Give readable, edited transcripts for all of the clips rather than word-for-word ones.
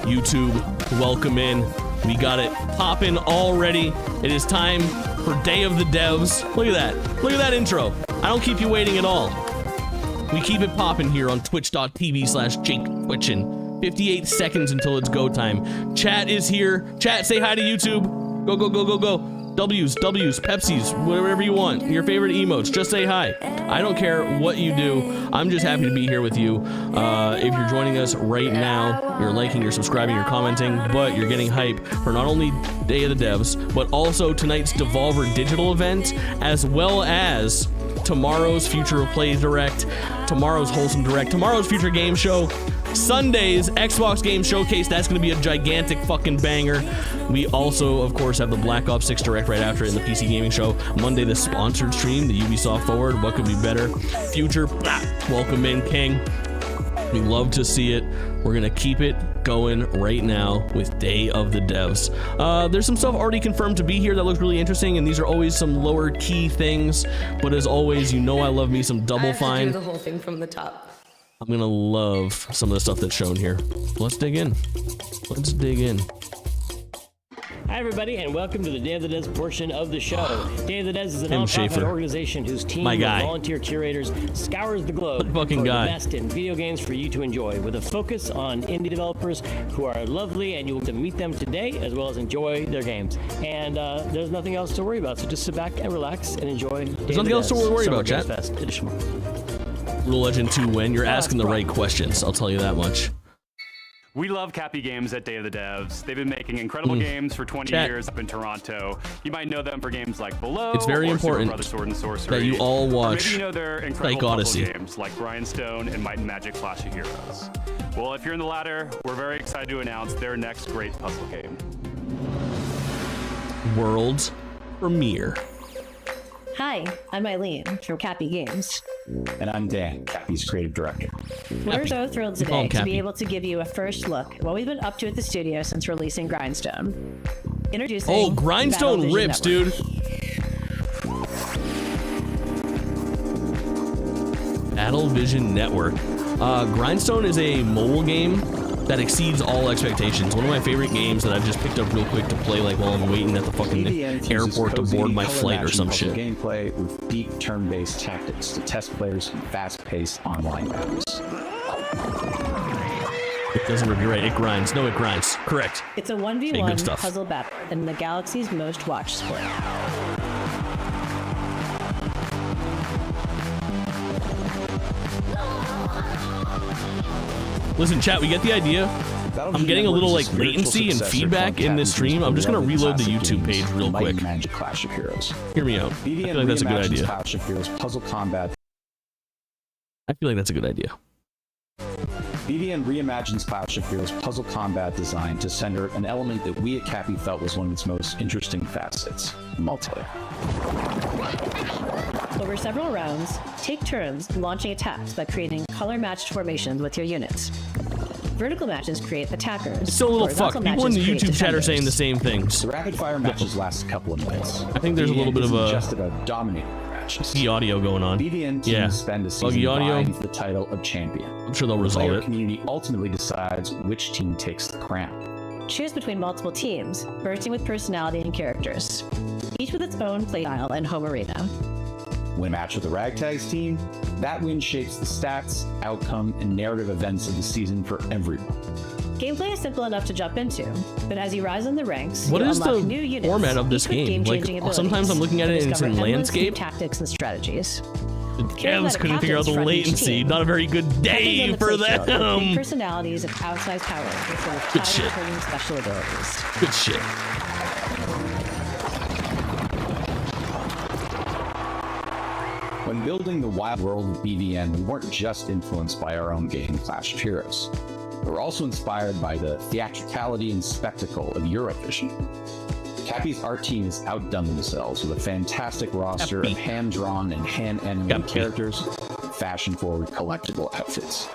YouTube, welcome in. We got it popping already. It is time for Day of the Devs. Look at that. Look at that intro. I don't keep you waiting at all. We keep it popping here on twitch.tv/JakeTwitchin. 58 seconds until it's go time. Chat is here. Chat, say hi to YouTube. Go, go, go, go, go. W's, Pepsis, whatever you want. Your favorite emotes, just say hi. I don't care what you do. I'm just happy to be here with you. If you're joining us right now, you're liking, you're subscribing, you're commenting, but you're getting hype for not only Day of the Devs, but also tonight's Devolver Digital event, as well as tomorrow's Future of Play Direct, tomorrow's Wholesome Direct, tomorrow's Future Game Show, Sunday's Xbox Game Showcase. That's going to be a gigantic fucking banger. We also, of course, have the Black Ops 6 Direct right after it in the PC Gaming Show. Monday, the sponsored stream, the Ubisoft Forward. What could be better? Future, welcome in, King. We love to see it. We're going to keep it going right now with Day of the Devs. There's some stuff already confirmed to be here that looks really interesting, and these are always some lower key things. But as always, you know I love me some Double Fine. Do the whole thing from the top. I'm gonna love some of the stuff that's shown here. Let's dig in. Let's dig in. Hi everybody, and welcome to the Day of the Devs portion of the show. Day of the Devs is a nonprofit organization whose team of volunteer curators scours the globe for the best in video games for you to enjoy, with a focus on indie developers who are lovely, and you'll get to meet them today as well as enjoy their games. And there's nothing else to worry about, so just sit back and relax and enjoy. There's nothing else to worry about, chat. Edition. Rule Legend 2 win. You're asking the right questions. I'll tell you that much. We love Cappy Games at Day of the Devs. They've been making incredible games for 20 years up in Toronto. You might know them for games like Below. It's very important Sword and Sorcery, that you all watch. Maybe you know their incredible puzzle games like Grindstone and Might and Magic Clash of Heroes. Well, if you're in the latter, we're very excited to announce their next great puzzle game. World premiere. Hi, I'm Eileen from Cappy Games. And I'm Dan, Cappy's creative director. We're so thrilled today to be able to give you a first look at what we've been up to at the studio since releasing Grindstone. Introducing Oh, Grindstone rips, dude. Battle Vision Network. Grindstone is a mobile game that exceeds all expectations. One of my favorite games that I've just picked up real quick to play, like while I'm waiting at the fucking airport to board my flight or some shit. Gameplay with deep turn-based tactics to test players in fast-paced online battles. It doesn't rip, you're right, it grinds. No, it grinds. Correct. It's a 1v1 puzzle battle in the galaxy's most watched sport. Listen, chat, we get the idea. I'm getting a little like latency and feedback in this stream. I'm just gonna reload the YouTube page real quick. Magic Clash of Heroes. Hear me out. I feel like that's a good idea. Clash of Heroes puzzle combat. I feel like that's a good idea. BVN reimagines Clash of Heroes puzzle combat design to center an element that we at Cappy felt was one of its most interesting facets: multiplayer. Over several rounds, take turns launching attacks by creating color-matched formations with your units. Vertical matches create attackers. It's still a little fucked. People in the YouTube chat are saying the same things. The rapid-fire matches last a couple of minutes. I think there's a little bit of a just about dominating matches. buggy audio going on. BVN teams spend a season vying for the title of champion. I'm sure they'll resolve it. The community ultimately decides which team takes the crown. Choose between multiple teams, bursting with personality and characters, each with its own playstyle and home arena. Win a match with the Ragtags team, that win shapes the stats, outcome, and narrative events of the season for everyone. Gameplay is simple enough to jump into, but as you rise in the ranks, what is the new units, format of this game? Like, sometimes I'm looking at it and it's in landscape. Tactics and strategies. The devs couldn't figure out the latency. Not a very good day for them. Personalities and outsized power with good shit. Special abilities. Good shit. When building the wild world of BVN, we weren't just influenced by our own game, Clash of Heroes. We were also inspired by the theatricality and spectacle of Eurovision. Cappy's art team has outdone themselves with a fantastic roster of hand-drawn and hand-animated characters, fashion-forward collectible outfits.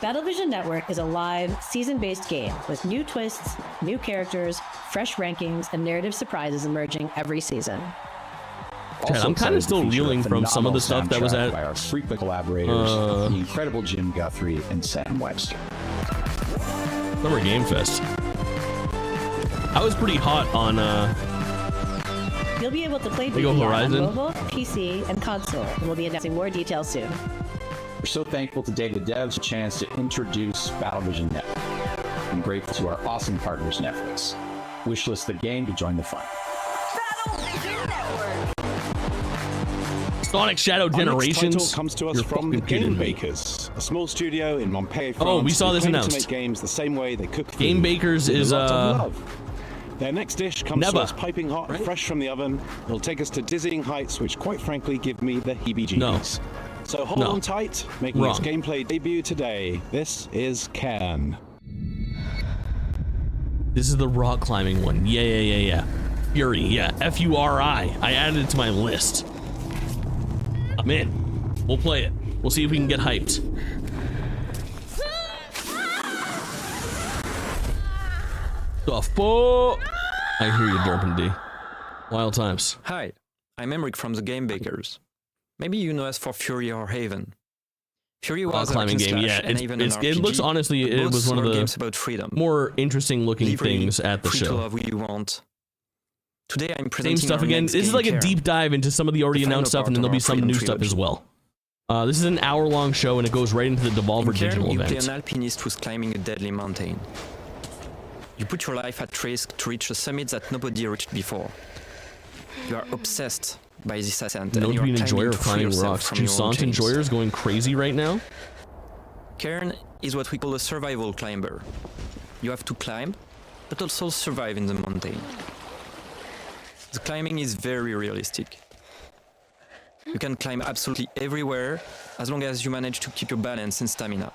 Battle Vision Network is a live, season-based game with new twists, new characters, fresh rankings, and narrative surprises emerging every season. Chad, I'm kind of still reeling from some of the stuff that was at by our frequent collaborators, the incredible Jim Guthrie and Sam Webster. Summer Game Fest. I was pretty hot on You'll be able to play Lego BVN on Horizon. mobile, PC, and console, and we'll be announcing more details soon. We're so thankful to Day of the Devs for a chance to introduce Battlevision Network. I'm grateful to our awesome partners, Netflix. Wishlist the game to join the fun. Sonic Shadow Generations. Our next title comes to us from the Game Bakers, a small studio in Montpellier, France. Oh, we saw this who claim announced. To make games the same way they cook food. Game Bakers with is a lot of love. Their next dish comes to Never. us piping hot, and fresh from the oven. It'll take us to dizzying heights, which quite frankly give me the heebie-jeebies. No. So hold on tight, making Wrong. its gameplay debut today. This is Cairn. This is the rock climbing one. Yeah. Fury, yeah. F-U-R-I. I added it to my list. I'm in. We'll play it. We'll see if we can get hyped. The fuck? I hear you, Derpin D. Wild times. Hi, I'm Emric from the Game Bakers. Maybe you know us for Fury or Haven. Fury was a climbing game, yeah. It looks honestly, it was one of the games about freedom. more interesting looking things at the free to show. love who you want. Today I'm Same presenting stuff our again. next This is game, like a Cairn. deep dive into some of the already The final announced stuff, and then part there'll be of some our new freedom stuff as trilogy. well. This is an hour-long show, and it goes right into the Devolver In Cairn, Digital you play event. an alpinist who's climbing a deadly mountain. You put your life at risk to reach a summit that nobody reached before. You are obsessed by this ascent, Known and to you be are an enjoyer climbing of to free climbing yourself rocks. from Two your own Sant chains. enjoyers going crazy right now. Cairn is what we call a survival climber. You have to climb, but also survive in the mountain. The climbing is very realistic. You can climb absolutely everywhere as long as you manage to keep your balance and stamina.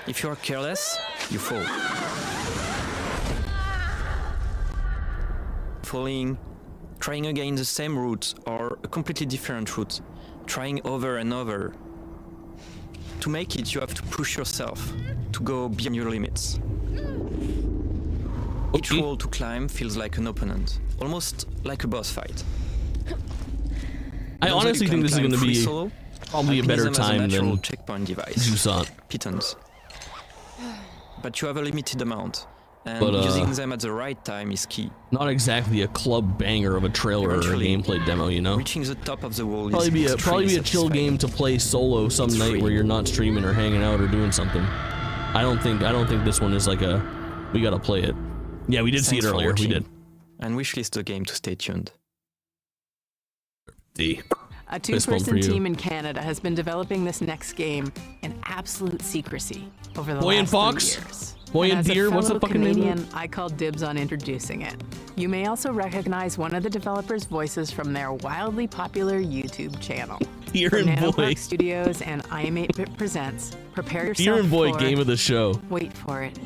If you are careless, you fall. Falling, trying again the same route or a completely different route, trying over and over. To make it, you have to push yourself to go beyond your limits. Each wall to climb feels like an opponent, almost like a boss fight. I Although honestly you think can this is climb going to be free solo, probably a better alpinism has a time natural than checkpoint device. Two Sant. Pitons. But you have a limited amount, and But, using them at the right time is key. Not exactly a club banger of a trailer or a Eventually, gameplay demo, you know. Reaching the top of the wall Probably is be a extremely chill satisfying. game to play solo some It's night free. where you're not streaming or hanging out or doing something. I don't think this one is like a we gotta play it. Yeah, we did see it Thanks for earlier. We watching, did. And wishlist the game to stay tuned. D. A Fist bump for two-person you. team in Canada has been developing this next game in absolute secrecy over the Boy and last Fox? 3 years. Boy and as a Deer? What's the fellow fucking name of it? Canadian, I called dibs on introducing it. You may also recognize one of the developers' voices from their wildly popular YouTube channel. Deer From and Boy. Nanopark Studios and I Am 8-Bit Presents. Prepare yourself Deer and Boy for... game of the show. Wait for it.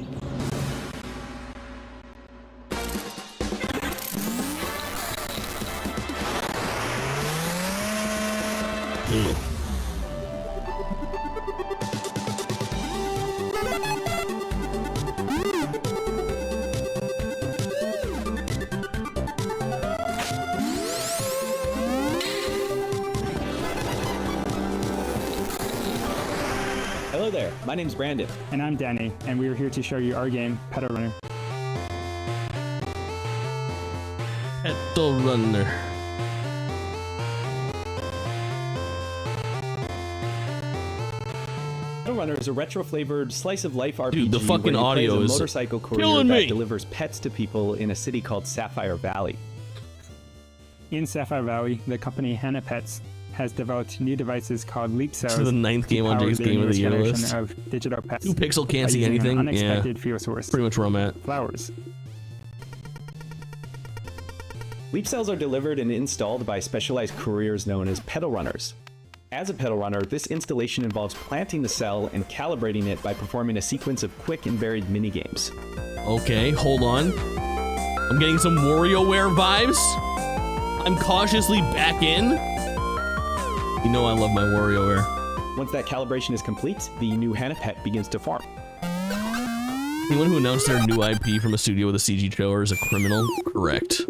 Ooh. Hello there, my name's Brandon. And I'm Danny, and we are here to show you our game, Pedal Runner. Pedal Runner. Pedal Runner is a retro-flavored slice-of-life RPG Dude, the fucking where you play audio as a is motorcycle courier killing that me. delivers pets to people in a city called Sapphire Valley. In Sapphire Valley, the company Hannah Pets has developed new devices called Leap Cells. This is the 9th game on to power Jake's the Game of the Year newest list. generation of digital pets 2 pixel can't by see using anything. An Yeah, unexpected fuel source. pretty much where I'm at. Flowers. Leap cells are delivered and installed by specialized couriers known as pedal runners. As a pedal runner, this installation involves planting the cell and calibrating it by performing a sequence of quick and varied minigames. Okay, hold on. I'm getting some WarioWare vibes. I'm cautiously back in. You know I love my WarioWare. Once that calibration is complete, the new Hannah Pet begins to form. Anyone who announced their new IP from a studio with a CG trailer is a criminal? Correct.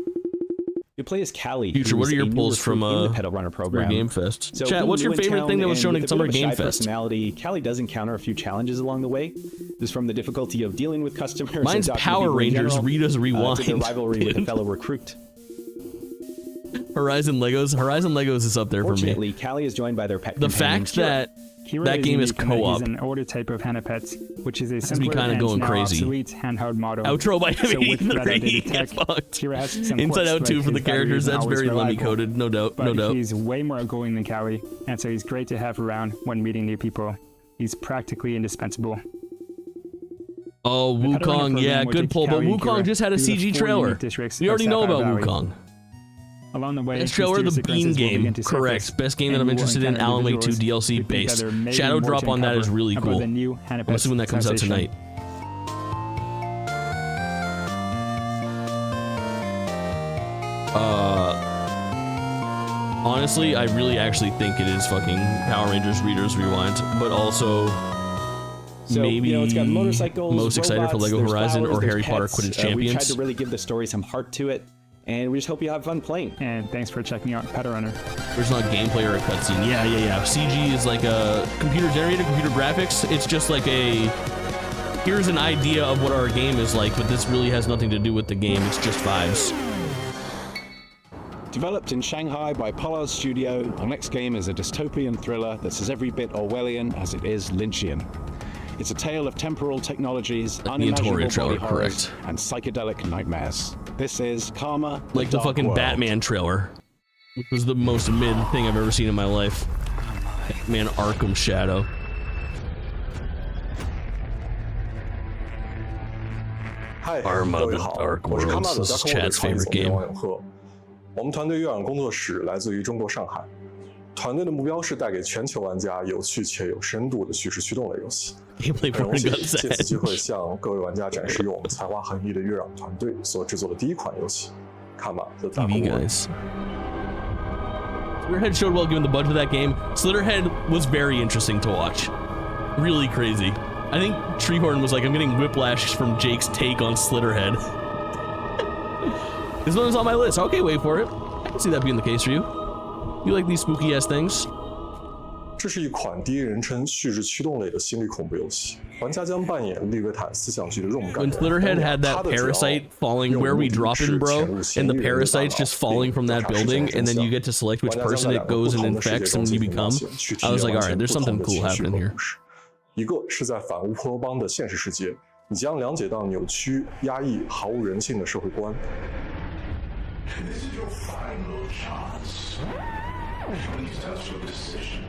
You play as Callie. Future, what are your pulls from the Pedal Runner program? Game Fest? So Chat, what's your favorite thing that was shown at Summer Game Fest? Personality, Callie does encounter a few challenges along the way. This from the difficulty of dealing with customers. Mine's Power Rangers, Rita's Rewind. To their rivalry with a fellow recruit. Horizon Legos is up there for me. Fortunately, Callie is joined by their pet The fact that that game is co-op. An older type of HEHE pets, which is a has me kind of going crazy. handheld model. Outro by HEHE 3. Get fucked. Inside Out 2 for the characters. That's very lemmy coded, no doubt. No doubt. He's way more outgoing than Callie, and so he's great to have around when meeting new people. He's practically indispensable. Oh, Wukong, yeah, good pull. But Wukong just had a CG trailer. We already know about Wukong. Along the way, best trailer, the Bean game. Correct. Best game that I'm interested in, Alan Wake 2 DLC based. Shadow drop on that is really cool. I'm assuming that comes out tonight. Honestly, I really actually think it is fucking Power Rangers Reader's Rewind, but also maybe it's got motorcycles, most excited robots, for Lego Horizon or Harry Potter Quidditch Champions. We tried to really give the story some heart to it. And we just hope you have fun playing. And thanks for checking out Pedal Runner. There's not gameplay or a cutscene. Yeah. CG is like a computer-generated computer graphics. It's just like a, here's an idea of what our game is like, but this really has nothing to do with the game. It's just vibes. Developed in Shanghai by Polar Studio, our next game is a dystopian thriller that's as every bit Orwellian as it is Lynchian. It's a tale of temporal technologies, unimaginable body horrors, and psychedelic nightmares. This is Karma, like the fucking World. Batman trailer, which was the most mid thing I've ever seen in my life. Man, Arkham Shadow. Karma, the Dark World. This is Chad's favorite game. 我们团队月朗工作室来自于中国上海，团队的目标是带给全球玩家有趣且有深度的叙事驱动类游戏。很荣幸借此机会向各位玩家展示由我们才华横溢的月朗团队所制作的第一款游戏《Karma: The Dark World》。Slitterhead showed well given the budget of that game. Slitterhead was very interesting to watch. Really crazy. I think Treehorn was like, I'm getting whiplash from Jake's take on Slitterhead. This one was on my list. Okay, wait for it. I can see that being the case for you. You like these spooky ass things? 这是一款第一人称叙事驱动类的心理恐怖游戏，玩家将扮演利维坦思想剧的任务感人。 When Slitterhead had that parasite falling where we drop in, bro, and the parasite's just falling from that building, and then you get to select which person it goes and infects and you become. I was like, all right, there's something cool happening here. 一个是在反乌托邦的现实世界，你将了解到扭曲、压抑、毫无人性的社会观。 This is your final chance. Please touch your decision.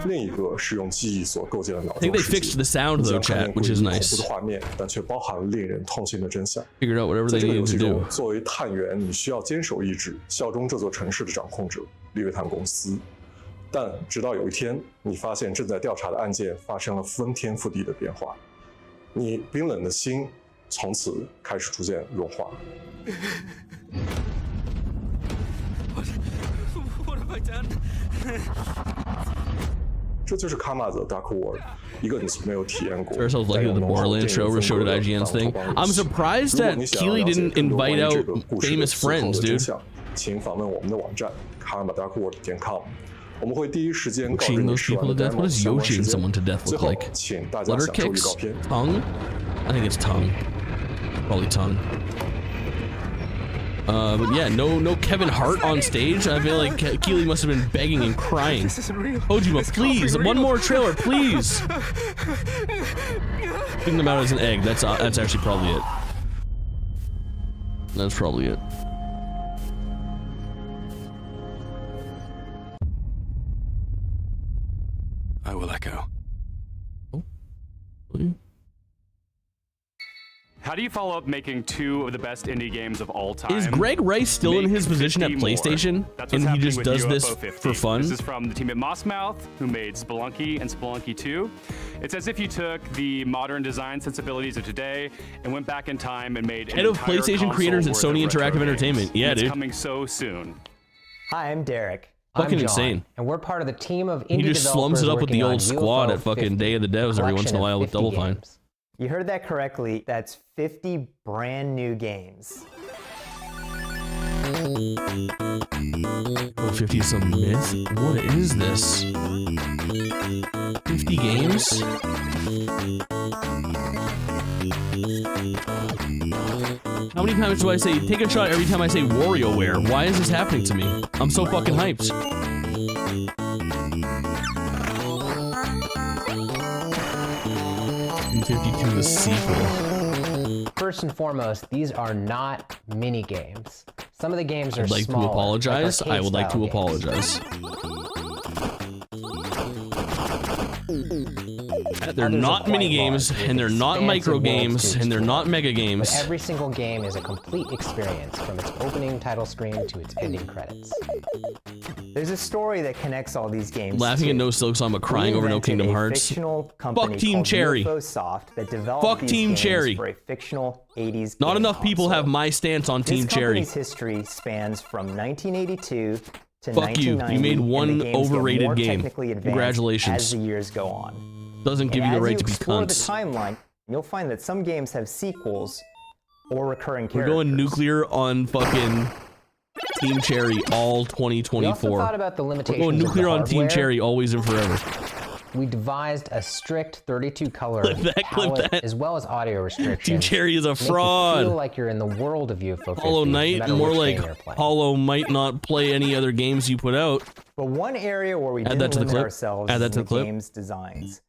另一个是用记忆所构建的脑 I think they fixed the sound though, chat, which is nice. 恐怖的画面，但却包含了令人痛心的真相。 Figured out whatever they needed to do. 作为探员，你需要坚守意志，效忠这座城市的掌控者利维坦公司。但直到有一天，你发现正在调查的案件发生了翻天覆地的变化，你冰冷的心从此开始逐渐融化。 What have I done? 这就是 Karma: The Dark World， 一个你从没有体验过。 Ourselves lucky that the Borderlands show showed at IGN's thing. I'm surprised that Keeley didn't invite out famous friends, dude. 请访问我们的网站 karmadarkworld.com。 我们会第一时间告知 Yoshing 你 those people to death? What does yoshing someone to death look like? 请大家 Letter 享受预 kicks? 告片。 Tongue? I think it's tongue. Probably tongue. But yeah, no Kevin Hart on stage. I feel like Keeley must have been begging and crying. Ojima, please, one more trailer, please. Putting them out as an egg. That's actually probably it. That's probably it. I will echo. Oh. How do you follow up making 2 of the best indie games of all time? Is Greg Rice still in his position at PlayStation? And he just does this for fun? This is from the team at Mossmouth, who made Spelunky and Spelunky 2. It's as if you took the modern design sensibilities of today and went back in time and made Head of PlayStation creators at Sony Interactive Entertainment. Yeah, dude. It's coming so soon. Hi, I'm Derek. Fucking I'm John, insane. And we're part of the team of indie He just slums it up with the old working on squad UFO at fucking 50, Day of the Devs every once in a while with Double Fine. games. You heard that correctly. That's 50 brand new games. Oh, 50 is a myth? What is this? 50 games? How many times do I say, take a shot every time I say WarioWare? Why is this happening to me? I'm so fucking hyped. 52, the sequel. First and foremost, these are not mini games. Some of the games are I'd like smaller, to apologize. like I would like to arcade-style apologize. They're not mini games, and they're not micro games, and they're not mega games. But every single game is a complete experience from its opening title screen to its ending credits. There's a story that connects all these games. Laughing at No Silk Song, but crying over No Kingdom Hearts. Fuck Team Cherry. That developed Fuck these Team games Cherry. For a fictional 80s Not game enough people have my stance on Team this Cherry. company's history spans from 1982 to Fuck you. 1990. You made one and the games get overrated more game. technically advanced Congratulations. As the years go on. Doesn't give you the right to be As you explore the cunts. timeline, you'll find that some games have sequels or recurring We're characters. going nuclear on fucking Team Cherry all We 2024. also thought about the We're limitations going nuclear of on the Team hardware. Cherry always and forever. We devised a strict 32-color Clip that, clip palette that. as well as audio restrictions. Team Cherry is a to make fraud. You feel like you're in the world of UFO 50, Hollow no Knight, matter more which like game you're playing. Hollow might not play any other games you put out. But one area where we Add that didn't to the limit clip. ourselves Add that is to the the clip. game's designs.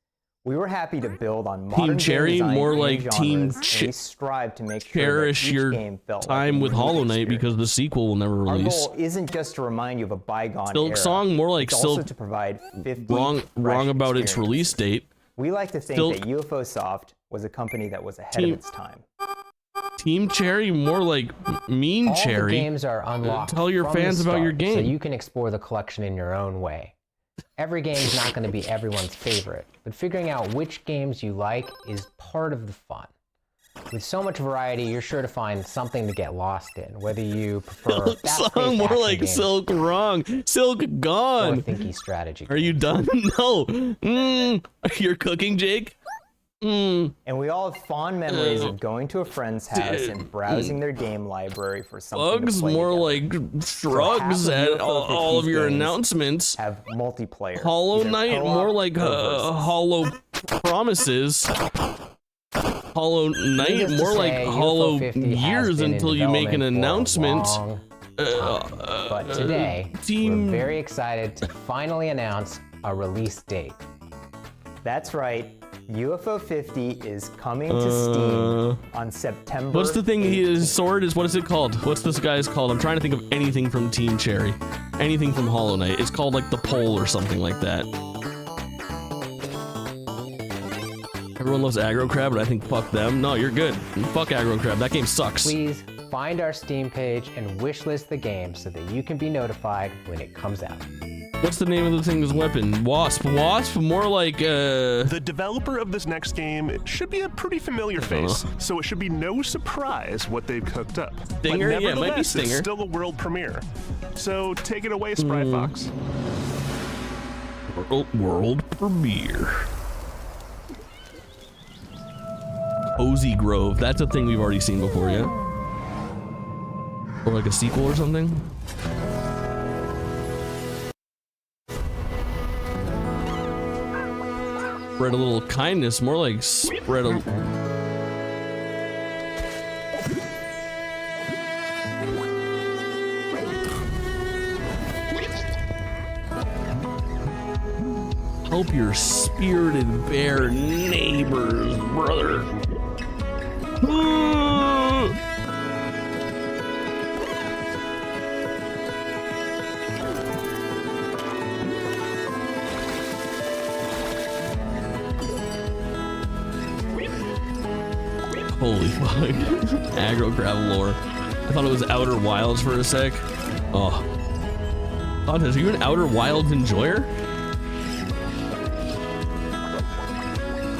We were happy to build on modern Team Cherry, game design more and like genres, Team and we strive to make sure Cherish that each your game felt time like with a unique Hollow Knight experience. because the sequel will never Our release. goal isn't just to remind you of a bygone Silk era. Song, more like it's also Silk. to provide 50 Wrong fresh about its experiences. release date. We like to think Silk- that UFO Soft was a company that was ahead Team- of its time. Team Cherry, more like Mean All Cherry. the games are unlocked Tell your from the fans about your start, game. so you can explore the collection in your own way. Every game is not going to be everyone's favorite, but figuring out which games you like is part of the fun. With so much variety, you're sure to find something to get lost in, whether you prefer fast-paced Song, more action like games Silk wrong. Silk or gone. thinky strategy. Are you done? No. You're cooking, Jake? And we all have fond memories of going to a friend's house and browsing their game library for something Bugs, to play more together. like shrugs So half of at UFO all of 50's your games announcements. Have multiplayer. Hollow either Knight, co-op more like or versus. Hollow Promises. Hollow Knight, Needless to more like say, UFO Hollow 50 has Years been in until you make an development for a announcement. long time. But today, Team- we're very excited to finally announce a release date. That's right. UFO 50 is coming to Steam on September. What's the thing? 8th. His sword is, what is it called? What's this guy's called? I'm trying to think of anything from Team Cherry. Anything from Hollow Knight. It's called like the Pole or something like that. Everyone loves Aggro Crab, but I think fuck them. No, you're good. Fuck Aggro Crab. That game sucks. Please find our Steam page and wishlist the game so that you can be notified when it comes out. What's the name of the thing's weapon? Wasp. Wasp? More like, The developer of this next game should be a pretty familiar face, so it should be no surprise what they've cooked up. Stinger? But Yeah, it might be nevertheless, Stinger. It's still a world premiere. So take it away, Spry Fox. World premiere. Cozy Grove. That's a thing we've already seen before, yeah? Or like a sequel or something? Spread a little kindness, more like spread a... Help your spirited bear neighbors, brother. Holy fuck. Aggro Crab lore. I thought it was Outer Wilds for a sec. Oh. Contest, are you an Outer Wilds enjoyer?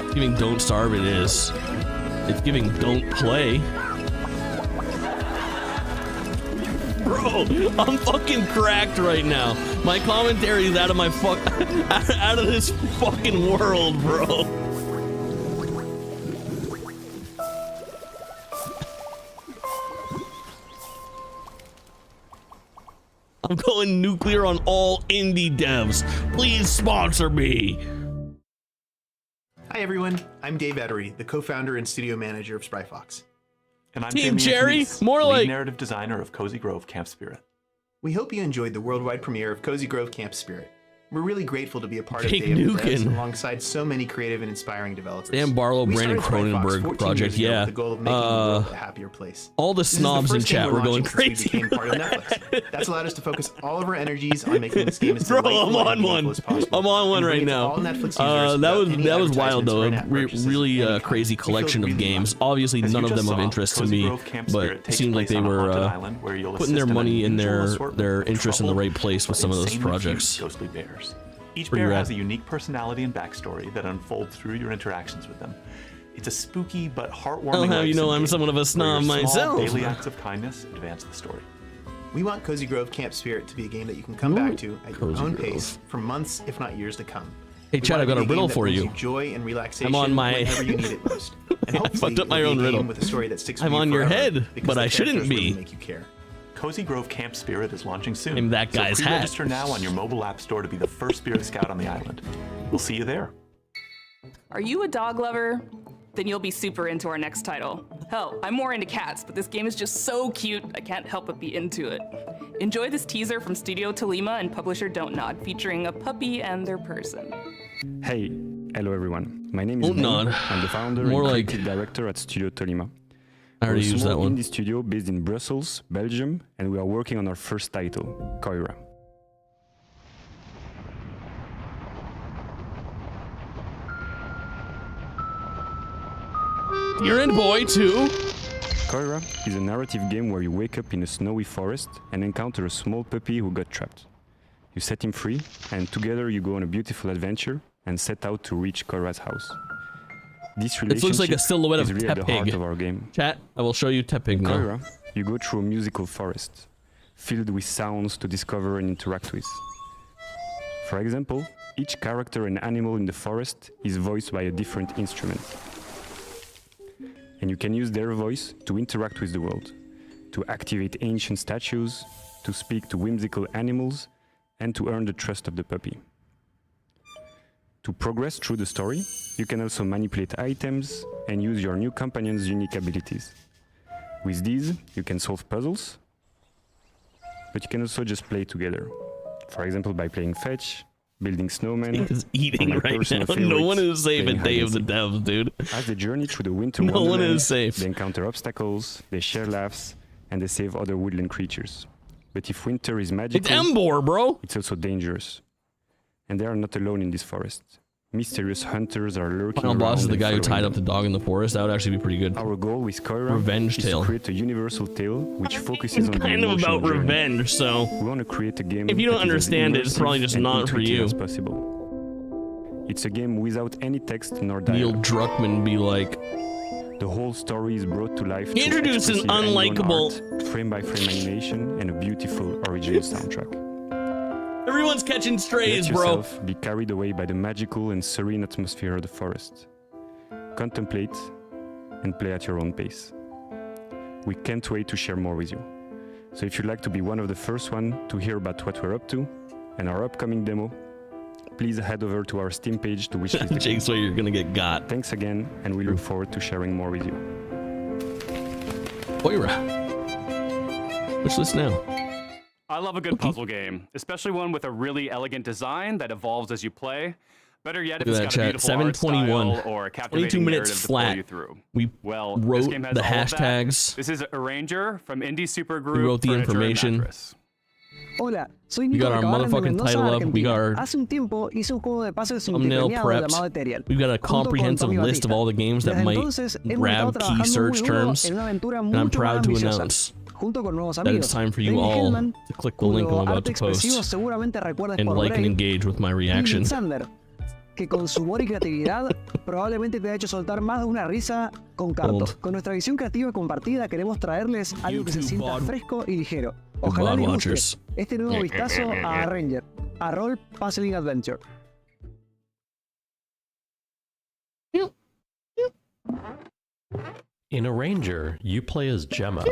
It's giving Don't Starve, it is. It's giving Don't Play. Bro, I'm fucking cracked right now. My commentary is out of my out of this fucking world, bro. I'm going nuclear on all indie devs. Please sponsor me. Hi everyone, I'm Dave Ettery, the co-founder and studio manager of Spryfox. And I'm Team Jamie Jerry, Antonis, more lead like narrative designer of Cozy Grove Camp Spirit. We hope you enjoyed the worldwide premiere of Cozy Grove Camp Spirit. We're really grateful to be a part of Jake Day of the Devs Nukin. alongside so many creative and inspiring developers. Dan Barlow, We Brandon started Spryfox 14 Cronenberg project, years ago yeah. with the goal of making the world a happier place. All the This is the snobs in first game chat we're were going launching since we crazy. became part of Netflix. That's allowed us to focus all of our energies on making this game as Bro, delightful I'm and on beautiful one. as possible. I'm on one And bring right it to now. all Netflix users That without was any that was wild advertisements though. or in-app purchases of Really any kind. crazy We feel collection of really games. lucky. Obviously, As none you of just them of saw, interest to Cozy me, Grove Camp but Spirit it takes seemed like place they on a were haunted island where you'll putting their assist an money in unusual their assortment of interest in the troubled right place with but some of those insanely cute projects. ghostly bears. Each Pretty bear rad. has a unique personality and backstory that unfolds through your interactions with them. It's a spooky but heartwarming I'll have you know racing I'm game somewhat of a where snob your small myself. daily acts of kindness advance the story. We want Cozy Grove Camp Spirit to be a game that you can come back to at your Cozy own Grove. pace for months, if not years to come. Hey, We Chad, want I've got it a to be riddle game that for brings you. joy and relaxation I'm on my. whenever you need it most. And I hopefully fucked up my it'll own be a game riddle. with a story that sticks with I'm you on your forever, head, because but the I shouldn't characters really be. make you care. Cozy Grove Camp Spirit is launching soon. I'm that guy's so hat. pre-register now on your mobile app store to be the first Spirit Scout on the island. We'll see you there. Are you a dog lover? Then you'll be super into our next title. Hell, I'm more into cats, but this game is just so cute, I can't help but be into it. Enjoy this teaser from Studio Tolima and publisher Don't Nod, featuring a puppy and their person. Hey, hello everyone. My name is Don't Ben. nod. I'm the founder More and like- creative director at Studio Tolima. I already We're a used small that one. indie studio based in Brussels, Belgium, and we are working on our first title, Koira. You're in, boy, too. Koira is a narrative game where you wake up in a snowy forest and encounter a small puppy who got trapped. You set him free, and together you go on a beautiful adventure and set out to reach Koira's house. This This looks like a relationship silhouette is of really at the heart Tepig. of our game. Chat, I will show you Tepig In now. Koira, you go through a musical forest, filled with sounds to discover and interact with. For example, each character and animal in the forest is voiced by a different instrument. And you can use their voice to interact with the world, to activate ancient statues, to speak to whimsical animals, and to earn the trust of the puppy. To progress through the story, you can also manipulate items and use your new companion's unique abilities. With these, you can solve puzzles, but you can also just play together. For example, by playing fetch, building snowmen. He is or eating my right personal now. No favorite, one is safe playing at Day hide of the and Devs, dude. As they journey through the winter No one wonderland, is safe. they encounter obstacles, they share laughs, and they save other woodland creatures. But if winter is magical, It's Embor, bro. It's also dangerous. And they are not alone in this forest. Mysterious hunters are lurking Final boss is around the and guy who following tied up the dog in the forest. That would actually be pretty good. Our goal with Koira Revenge is tale. to create a universal tale which focuses on the Kind of emotional about journey. revenge, so We want to create a game if you don't that is as understand it, it's probably immersive just and not for intuitive you. as possible. It's a game without any text nor Neil dialogue. Druckmann be like, The whole story is brought to life He through introduced an expressive hand-drawn unlikable- art, frame-by-frame animation, and a beautiful original soundtrack. everyone's catching strays, Let bro. yourself be carried away by the magical and serene atmosphere of the forest. Contemplate and play at your own pace. We can't wait to share more with you. So if you'd like to be one of the first one to hear about what we're up to and our upcoming demo, please head over to our Steam page to wishlist the game. Jake's way you're gonna get got. Thanks again, and we look forward to sharing more with you. Koira. Which list now? I love a good puzzle game, especially one with a really elegant design that evolves as you play. Better yet, if Look it's at got that a chat. beautiful art 721. style or a 22 captivating minutes narrative to flat. pull you through. We Well, wrote this game has the all of that. hashtags. This is Arranger from indie supergroup We wrote the Furniture and information. Mattress. Hola, soy We Nico got our Recabarren de motherfucking Mendoza, title up. We Argentina. got our Hace un tiempo hice un juego de puzzles thumbnail multipremiado llamado prepped. Ethereal. We've got a junto con comprehensive Tommy list of Batista. all the games that Desde might entonces, hemos grab estado key trabajando search muy duro terms. en una aventura And I'm mucho proud más to ambiciosa. announce Junto con nuevos that amigos. it's time for you David all Hillman, to click the link I'm cuyo about arte to post expresivo seguramente recuerdas and por like and Brave, engage with my y reaction. Nick Sander, que con su humor y creatividad probablemente te ha hecho soltar más de una risa con Carto. Old. Con nuestra visión creativa compartida queremos traerles algo que se sienta fresco y ligero. Ojalá Bod les watchers. guste este nuevo vistazo a Arranger, a Role Puzzling Adventure. In Arranger, you play as Gemma,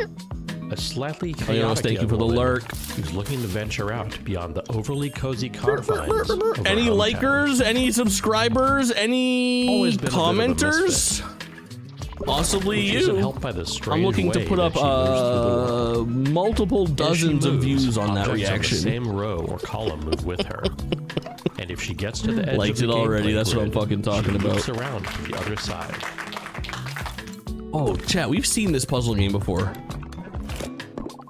A slightly Thank chaotic you for the woman lurk. who's looking to venture out beyond the overly cozy confines. of Any her hometown. likers? Any subscribers? Any Always been a bit of a commenters? Possibly She's you. helped by the strange I'm looking to way put that up she moves through the world. multiple dozens of views on that Objects reaction. On the same row or column move with her. And if she gets to the edge Liked of the it already, gameplay that's what I'm grid, fucking talking she about. looks around to the other side. Oh, chat, we've seen this puzzle game before.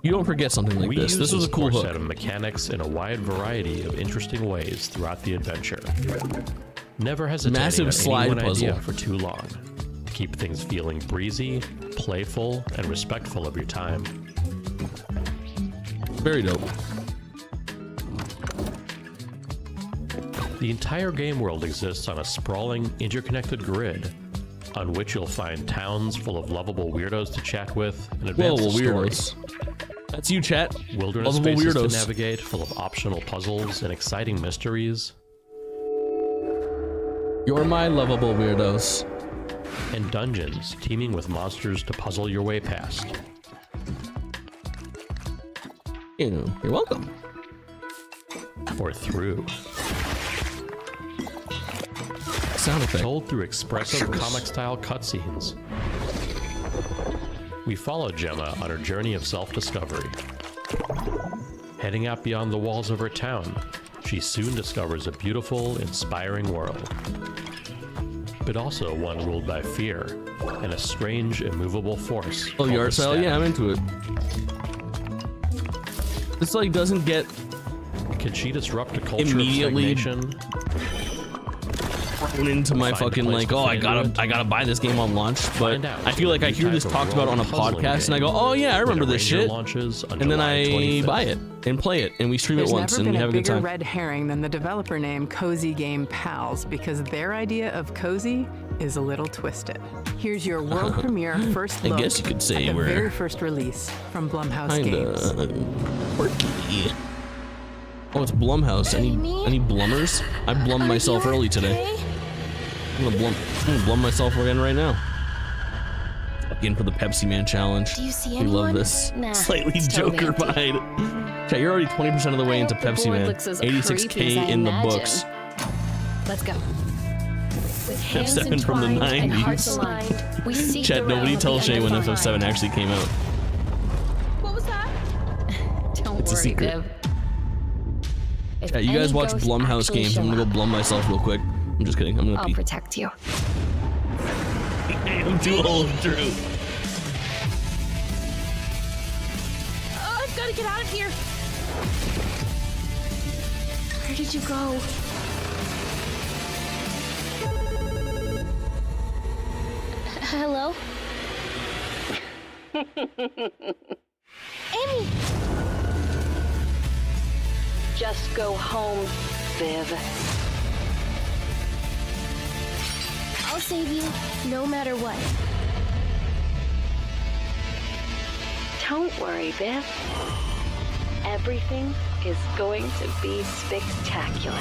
You don't forget something like this. This was a cool core hook. set of mechanics in a wide variety of interesting ways throughout the adventure. Never hesitating Massive on slide any one idea puzzle. for too long. To keep things feeling breezy, playful, and respectful of your time. Very dope. The entire game world exists on a sprawling, interconnected grid on which you'll find towns full of lovable weirdos to chat with and advance the weirdos. story. That's you, chat. Wilderness Lovable spaces weirdos. to navigate, full of optional puzzles and exciting mysteries. You're my lovable weirdos. And dungeons teeming with monsters to puzzle your way past. You're welcome. Or through. Sound effect. Told through expressive comic-style cutscenes. We follow Gemma on her journey of self-discovery. Heading out beyond the walls of her town, she soon discovers a beautiful, inspiring world. But also one ruled by fear and a strange, immovable force. Oh, the art style? Yeah, I'm into it. This like doesn't get Can she disrupt a culture immediately of stagnation? thrown into my fucking like, oh, I gotta buy this game on launch. But I feel like I hear this talked about on a podcast, and I go, oh yeah, I remember this shit. And then I buy it and play it, and we stream it once, and we have a good There's never been a bigger time. red herring than the developer name Cozy Game Pals, because their idea of cozy is a little twisted. Here's your world premiere first look I guess you could say at the we're very first release from Blumhouse Games. kinda quirky. Oh, it's Blumhouse. Any Blummers? I blummed myself early today. I'm gonna blum myself again right now. In for the Pepsi Man challenge. Do you see We anyone? love this. Nah, Slightly it's totally Joker empty. vibe. Chat, you're already 20% of the way into Pepsi board Man. looks as creepy as 86K I in the imagine. books. Let's go. With hands FF7 from the entwined and hearts 90s. aligned, we seek Chat, the nobody realm of tell the Shay when undefined. FF7 actually came out. What was that? Don't It's a worry, secret. Viv. If Chat, you guys any watch ghost Blumhouse actually games. I'm show gonna go up, blum myself real quick. I'm just kidding. I'm gonna I'll pee. protect you. I'm too old, Drew. Oh, I've got to get out of here. Where did you go? Hello? Amy! Just go home, Viv. I'll save you, no matter what. Don't worry, Viv. Everything is going to be spectacular.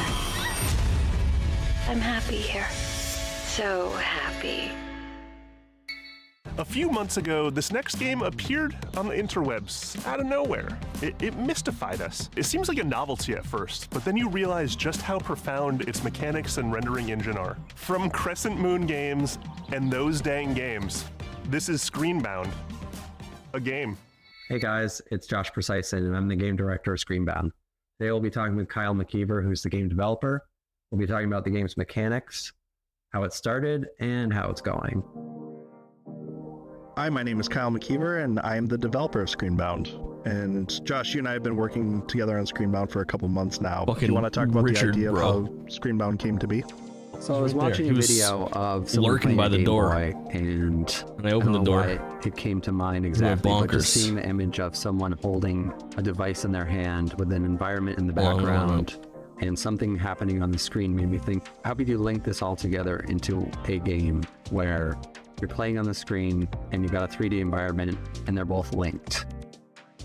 I'm happy here. So happy. A few months ago, this next game appeared on the interwebs out of nowhere. It mystified us. It seems like a novelty at first, but then you realize just how profound its mechanics and rendering engine are. From Crescent Moon Games and Those Dang Games, this is Screenbound, a game. Hey guys, it's Josh Precison, and I'm the game director of Screenbound. Today we'll be talking with Kyle McKeever, who's the game developer. We'll be talking about the game's mechanics, how it started, and how it's going. Hi, my name is Kyle McKeever, and I am the developer of Screenbound. And Josh, you and I have been working together on Screenbound for a couple months now. Do you want to talk about Richard, the idea bro. of how Screenbound came to be? So I was Right there. watching He a was video of someone lurking playing by a the Game door. Boy, and I opened the don't know door. why it came to mind went exactly, but bonkers. just seeing the image of someone holding a device in their hand with an environment in the background and something happening on the screen made me think, how could you link this all together into a game where you're playing on the screen and you've got a 3D environment and they're both linked?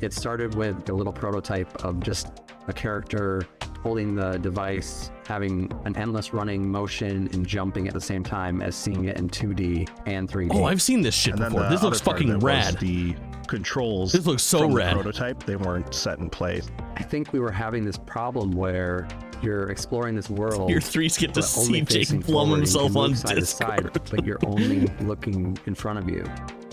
It started with a little prototype of just a character holding the device, having an endless running motion and jumping at the same time as seeing it in 2D and 3D. Oh, I've seen this shit And then before. the This looks other part of fucking it was rad. The controls. This looks so from the rad. prototype, they weren't set in place. I think we were having this problem where you're exploring this world. Your threes get to but only see facing Jake Plum forward, and you himself can on move side to side, Discord. but you're only looking in front of you.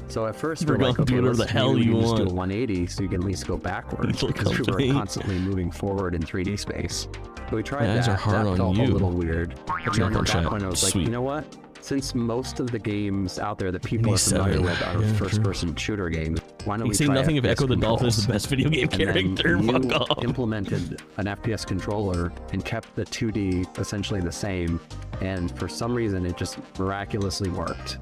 So at first We're we're like, gonna do okay, whatever let's the hell maybe we you can just do a want. 180 so you can at least go backwards, Look because we company. were constantly moving forward in 3D space. So we tried Yeah, that. eyes are hard that on felt you. a little weird. And then at that point I was like, Sweet. you know what? Since most of the games out there that people are 27. familiar with are Yeah, first-person shooter games, why don't You we say try nothing if FPS Echo the Dolphin is the controls? best video game And then character. you Fuck off. implemented an FPS controller and kept the 2D essentially the same, and for some reason it just miraculously worked.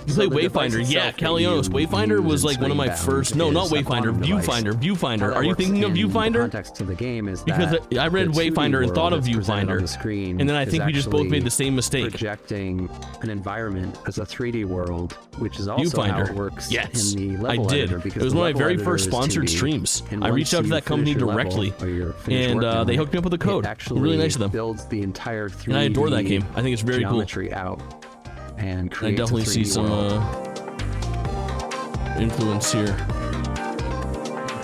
You So play the device Wayfinder, yeah, itself that Calionos. you Wayfinder use was in like one of my Screenbound first. No, not is a Wayfinder. quantum device. Viewfinder. How Viewfinder. that Are you works thinking of in the Viewfinder? context of the game is Because that I read the 2D Wayfinder and thought of world that's presented on Viewfinder, the screen and then I is think we just both actually made the same mistake. Projecting an environment as a 3D world, which is also how Viewfinder. it works Yes, in the I level did. editor. Because It was the one of my level very editor first is sponsored 2D, streams. and I reached out once to you that company finish your level directly, or you're finished and working they on hooked me up with a it, code. It actually Really nice of them. builds the entire 3D And I adore that game. I think it's very cool. geometry out and I creates definitely a 3D see some world. influence here.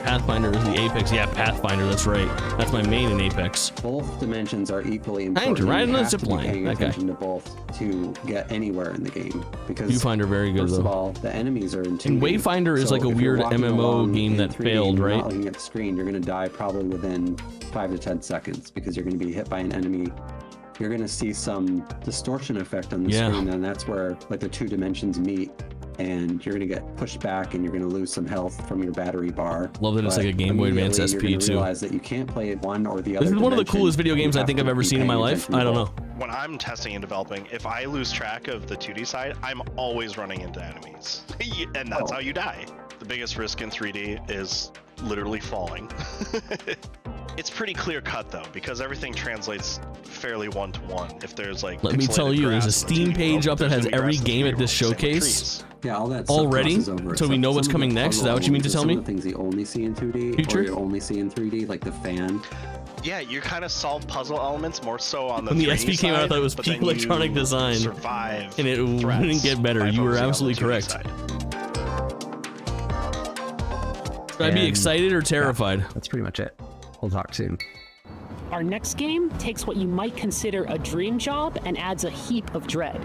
Pathfinder is the Apex. Yeah, Pathfinder. That's right. That's my main in Apex. Both dimensions are equally Thank important. you, right on You the have zip to be line. paying Okay. attention to both to get anywhere in the game. Because Viewfinder very good first though. of all, the enemies are in 2D. And Wayfinder is So like a if you're weird walking MMO along game in that 3D failed, and you're right? Not looking at the screen, you're going to die probably within 5 to 10 seconds because you're going to be hit by an enemy. You're going to see some distortion effect on the Yeah. screen, and that's where like the two dimensions meet. And you're going to get pushed back, and you're going to lose some health from your battery bar. Love that it's But like a Game Boy Advance immediately SP you're gonna too. realize that you can't play one or the other. This is one of the dimension. coolest video games You I think have I've to ever be seen in my paying life. attention to I don't both. know. When I'm testing and developing, if I lose track of the 2D side, I'm always running into enemies. And that's how you die. The biggest risk in 3D is literally falling. It's pretty clear cut though, because everything translates fairly one-to-one. If there's like Let me pixelated tell you, there's a grass in the Steam 2D page world, up that there's has gonna be every grass in the game 3D at this world. Same with showcase trees. Yeah, all that stuff already, crosses over. so we know what's Some of coming the next. Is puzzle that what you mean to elements tell are me? Some of the things you only see in 2D, Future? or you only see in 3D, like the fan. Yeah, you kind of solve puzzle elements more so on the When the 3D SP came out, I side, thot it was but peak then you electronic design, survive and it threats wouldn't get better. by You were focusing on the absolutely 2D correct. side. Should I be And- excited or terrified? That's pretty much it. We'll talk soon. Our next game takes what you might consider a dream job and adds a heap of dread.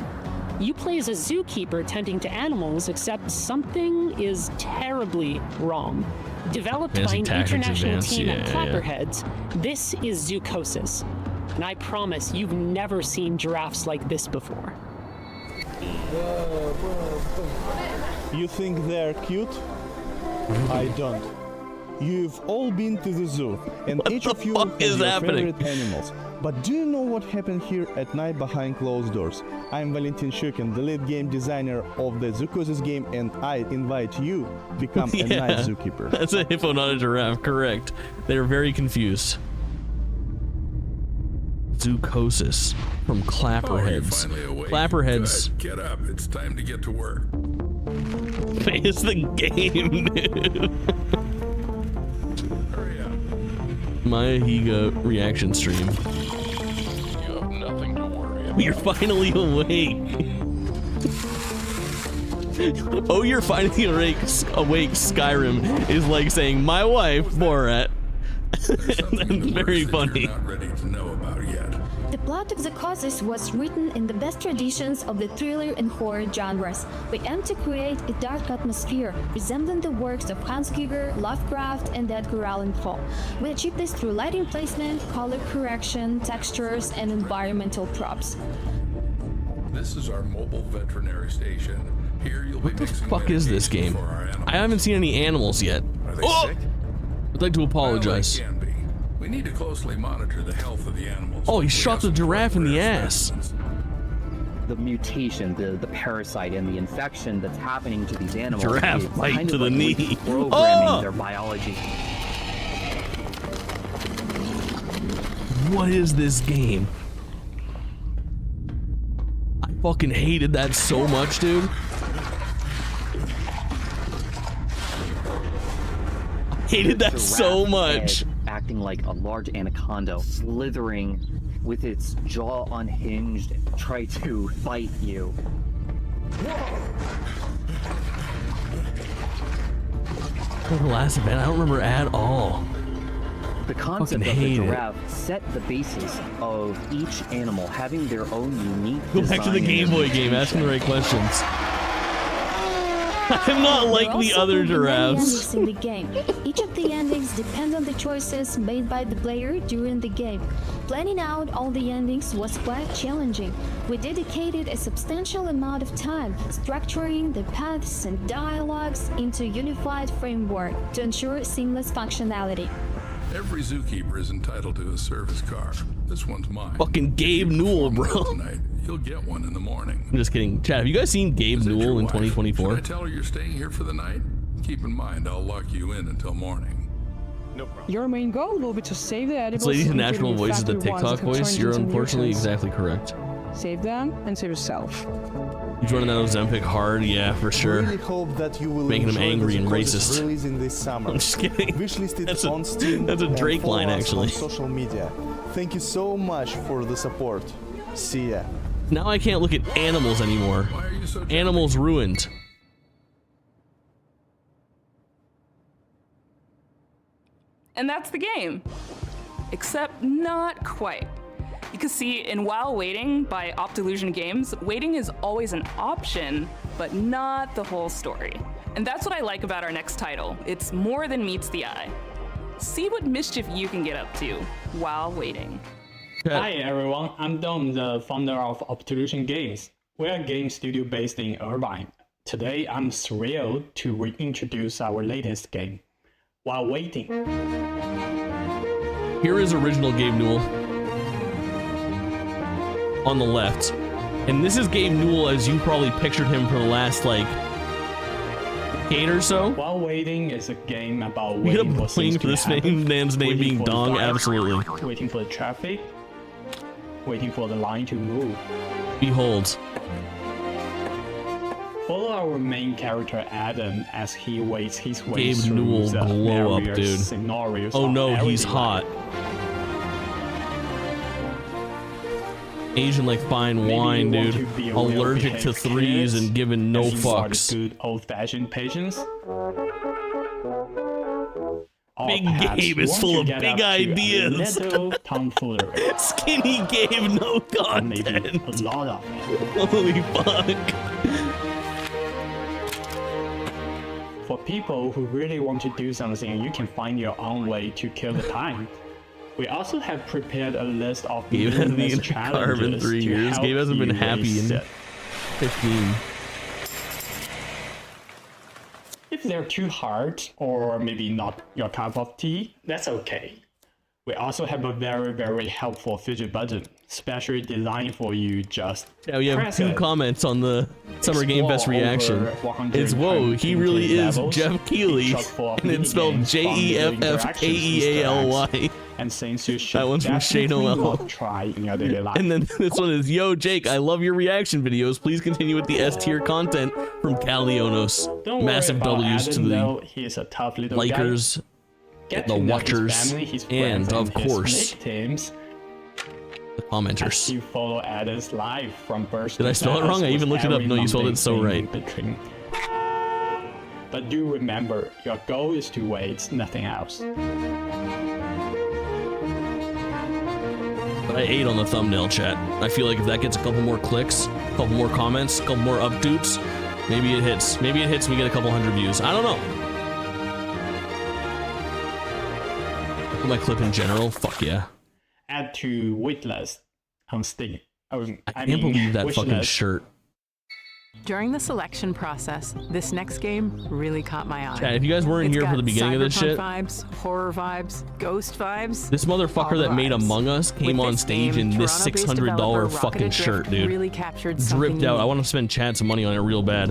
You play as a zookeeper tending to animals, except something is terribly wrong. Developed by Fantasy an Tactics international Advanced, team at yeah. Clapperheads, this is Zoocosis. And I promise you've never seen giraffes like this before. You think they're cute? I don't. You've all been to the zoo, and each of you fuck has is your happening? favorite animals. But do you know what happened here at night behind closed doors? I'm Valentin Shukin, the lead game designer of the Zoocosis game, and I invite you to become a night zookeeper. That's a hippo, not a giraffe. Correct. They're very confused. Zoocosis from Clapperheads. Finally awake. Clapperheads. Good. Get up. It's time to get to work. It's the game, dude. Hurry up. My Higa reaction stream. You have nothing to worry about. You're finally awake. Oh, you're finally awake. Skyrim is like saying, my wife, Borat. That's very funny. You're not ready to know about yet. The plot of Zoocosis was written in the best traditions of the thriller and horror genres. We aim to create a dark atmosphere resembling the works of Hans Giger, Lovecraft, and Edgar Allan Poe. We achieve this through lighting placement, color correction, textures, and environmental props. This is our mobile veterinary station. Here you'll be What the mixing fuck is this medications game? for our animals. I haven't seen any animals yet. Are they Oh! sick? I'd like to apologize. Well, they can be. We need to closely monitor the health of the animals. Oh, he We shot have the some giraffe in the rare ass. specimens. The mutation, the parasite, and the infection that's happening to these animals Giraffe is bite kind to of the like knee. reprogramming Oh! their biology. What is this game? I fucking hated that so much, dude. I hated that so Giraffe much. head acting like a large anaconda, slithering with its jaw unhinged, try to bite you. The last event, I don't remember at all. The concept of the giraffe set the basis of each animal having their own unique Go back to the Game Boy game, asking the right questions. I'm not like the other giraffes. In the game. Each of the endings depend on the choices made by the player during the game. Planning out all the endings was quite challenging. We dedicated a substantial amount of time structuring the paths and dialogues into a unified framework to ensure seamless functionality. Every zookeeper is entitled to a service car. This one's mine. Fucking Gabe Newell, bro. Tonight, you'll get one in the morning. I'm just kidding. Chat, have you guys seen Gabe Newell in 2024? Should I tell her you're staying here for the night? Keep in mind, I'll lock you in until morning. No problem. Your main goal will be to save the edibles. This lady's natural voice is the TikTok voice. You're unfortunately exactly correct. Save them and save yourself. You joining that Ozempic hard? Yeah, for sure. Really hope that you will making him angry and racist. Releasing this summer. I'm just kidding. Wishlisted on Steam. That's a Drake line, actually. On social media. Thank you so much for the support. See ya. Now I can't look at animals anymore. Animals ruined. And that's the game. Except not quite. You can see in While Waiting by Optilusion Games, waiting is always an option, but not the whole story. And that's what I like about our next title. It's more than meets the eye. See what mischief you can get up to while waiting. Hi everyone, I'm Dom, the founder of Optilusion Games. We're a game studio based in Irvine. Today I'm thrilled to reintroduce our latest game, While Waiting. Here is original Gabe Newell on the left, and this is Gabe Newell as you probably pictured him for the last like decade or so. While Waiting is a game about waiting for things to happen, man's name being Dong, absolutely. Waiting for the traffic, waiting for the line to move. Behold. Follow our main character Adam as he waits his way Gabe through Newell the glow up, various dude. scenarios. Oh of no, he's everyday hot. life. Asian like fine Maybe wine, you want dude. to be a Allergic to well-behaved threes kid and giving no and impart fucks. Good old-fashioned patience. Or Big perhaps Gabe you is want full to of get big up to a ideas. little tomfoolery. Skinny Gabe, no content. Maybe a lot of it. Holy fuck. For people who really want to do something, you can find your own way to kill the time. We also have prepared a list of Gabe hasn't numerous eaten a carb in challenges 3 to years. help Gabe hasn't been you happy in reset. 15. If they're too hard or maybe not your cup of tea, that's okay. We also have a very, very helpful fidget button, specially designed for you. Just Yeah, we have press 2 it. comments on the Summer Game Fest Explore reaction. over 100 It's whoa, he really is levels, Jeff Keighley, each full of and it's spelled mini-games, fun JEFFKEALY. and things you should That one's from Shay definitely Noel. not try in your daily life. And then this one is, yo, Jake, I love your reaction videos. Please continue with the S tier content from Calionos. Don't Massive worry about W's Adam, to though. the He is a tough little likers, guy. Get the to know his watchers, family, his and friends, of his course, victims the as commenters. you follow Adam's life from birth. Did I spell it wrong? I even looked it up. No, you spelled it so right. Between. But do remember, your goal is to wait, nothing else. But I ate on the thumbnail, chat. I feel like if that gets a couple more clicks, a couple more comments, a couple more updates, maybe it hits. Maybe it hits and we get a couple hundred views. I don't know. For my clip in general, fuck yeah. Add to waitlist on Steam. I can't believe that fucking wishlist. shirt. During the selection process, this next game really caught my eye. Chat, if you guys weren't It's here for got the beginning of this cyberpunk shit, vibes, horror vibes, ghost vibes. this motherfucker all that the made vibes. Among Us came With on this stage game, in this Toronto-based $600 developer fucking Rocket shirt, Drift dude. really captured something Dripped out. unique. I want to spend Chad some money on it real bad.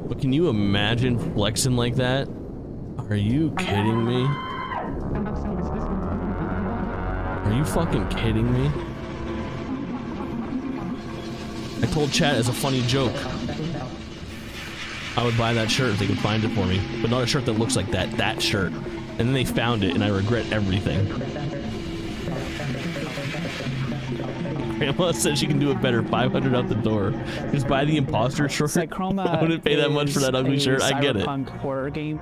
But can you imagine flexing like that? Are you kidding me? Are you fucking kidding me? I told Chad as a funny joke I would buy that shirt if they could find it for me, but not a shirt that looks like that shirt. And then they found it and I regret everything. Grandma said she can do it better. 500 out the door. Just buy the imposter shirt. I wouldn't pay that much for that ugly shirt. I get it. Cyberpunk horror game.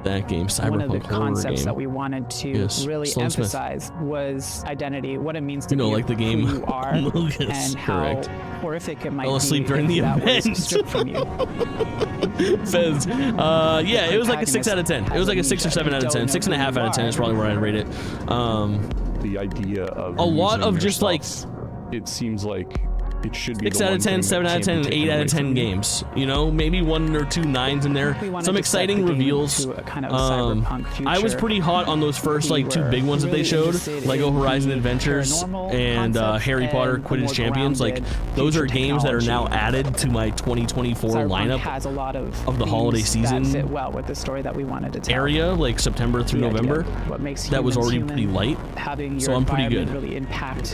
That game, Cyberpunk one of the horror concepts game. that we wanted to Yes, really Sloan Smith. emphasize was identity, what it means to be like the game who you are, Lucas, and correct. how horrific it might Fell be asleep during the if that was event. stripped from you. Says, yeah, it was like a 6 out of 10. It was like a 6 or 7 out of 10. 6.5 out of 10 is probably where I'd rate it. The idea of a lot using of your just like stuff, it seems like it should be 6 the out one of 10, thing 7 that out of 10, can't and be 8 taken out away of 10 from you. games. You know, maybe 1 or 2 9s in there. We wanted Some to exciting set the game reveals. into a kind of cyberpunk I was future. pretty hot on those first We like 2 were big ones that they really showed, interested Lego in Horizon the Adventures paranormal and concepts Harry Potter and the Quidditch more Champions. Like grounded those are future games that are now technology. added to my 2024 Cyberpunk lineup has a lot of the holiday themes season that fit well with the story that we wanted to tell. area, like September through The idea November. of what makes That was humans already human, pretty light, having your so I'm pretty environment good. really impact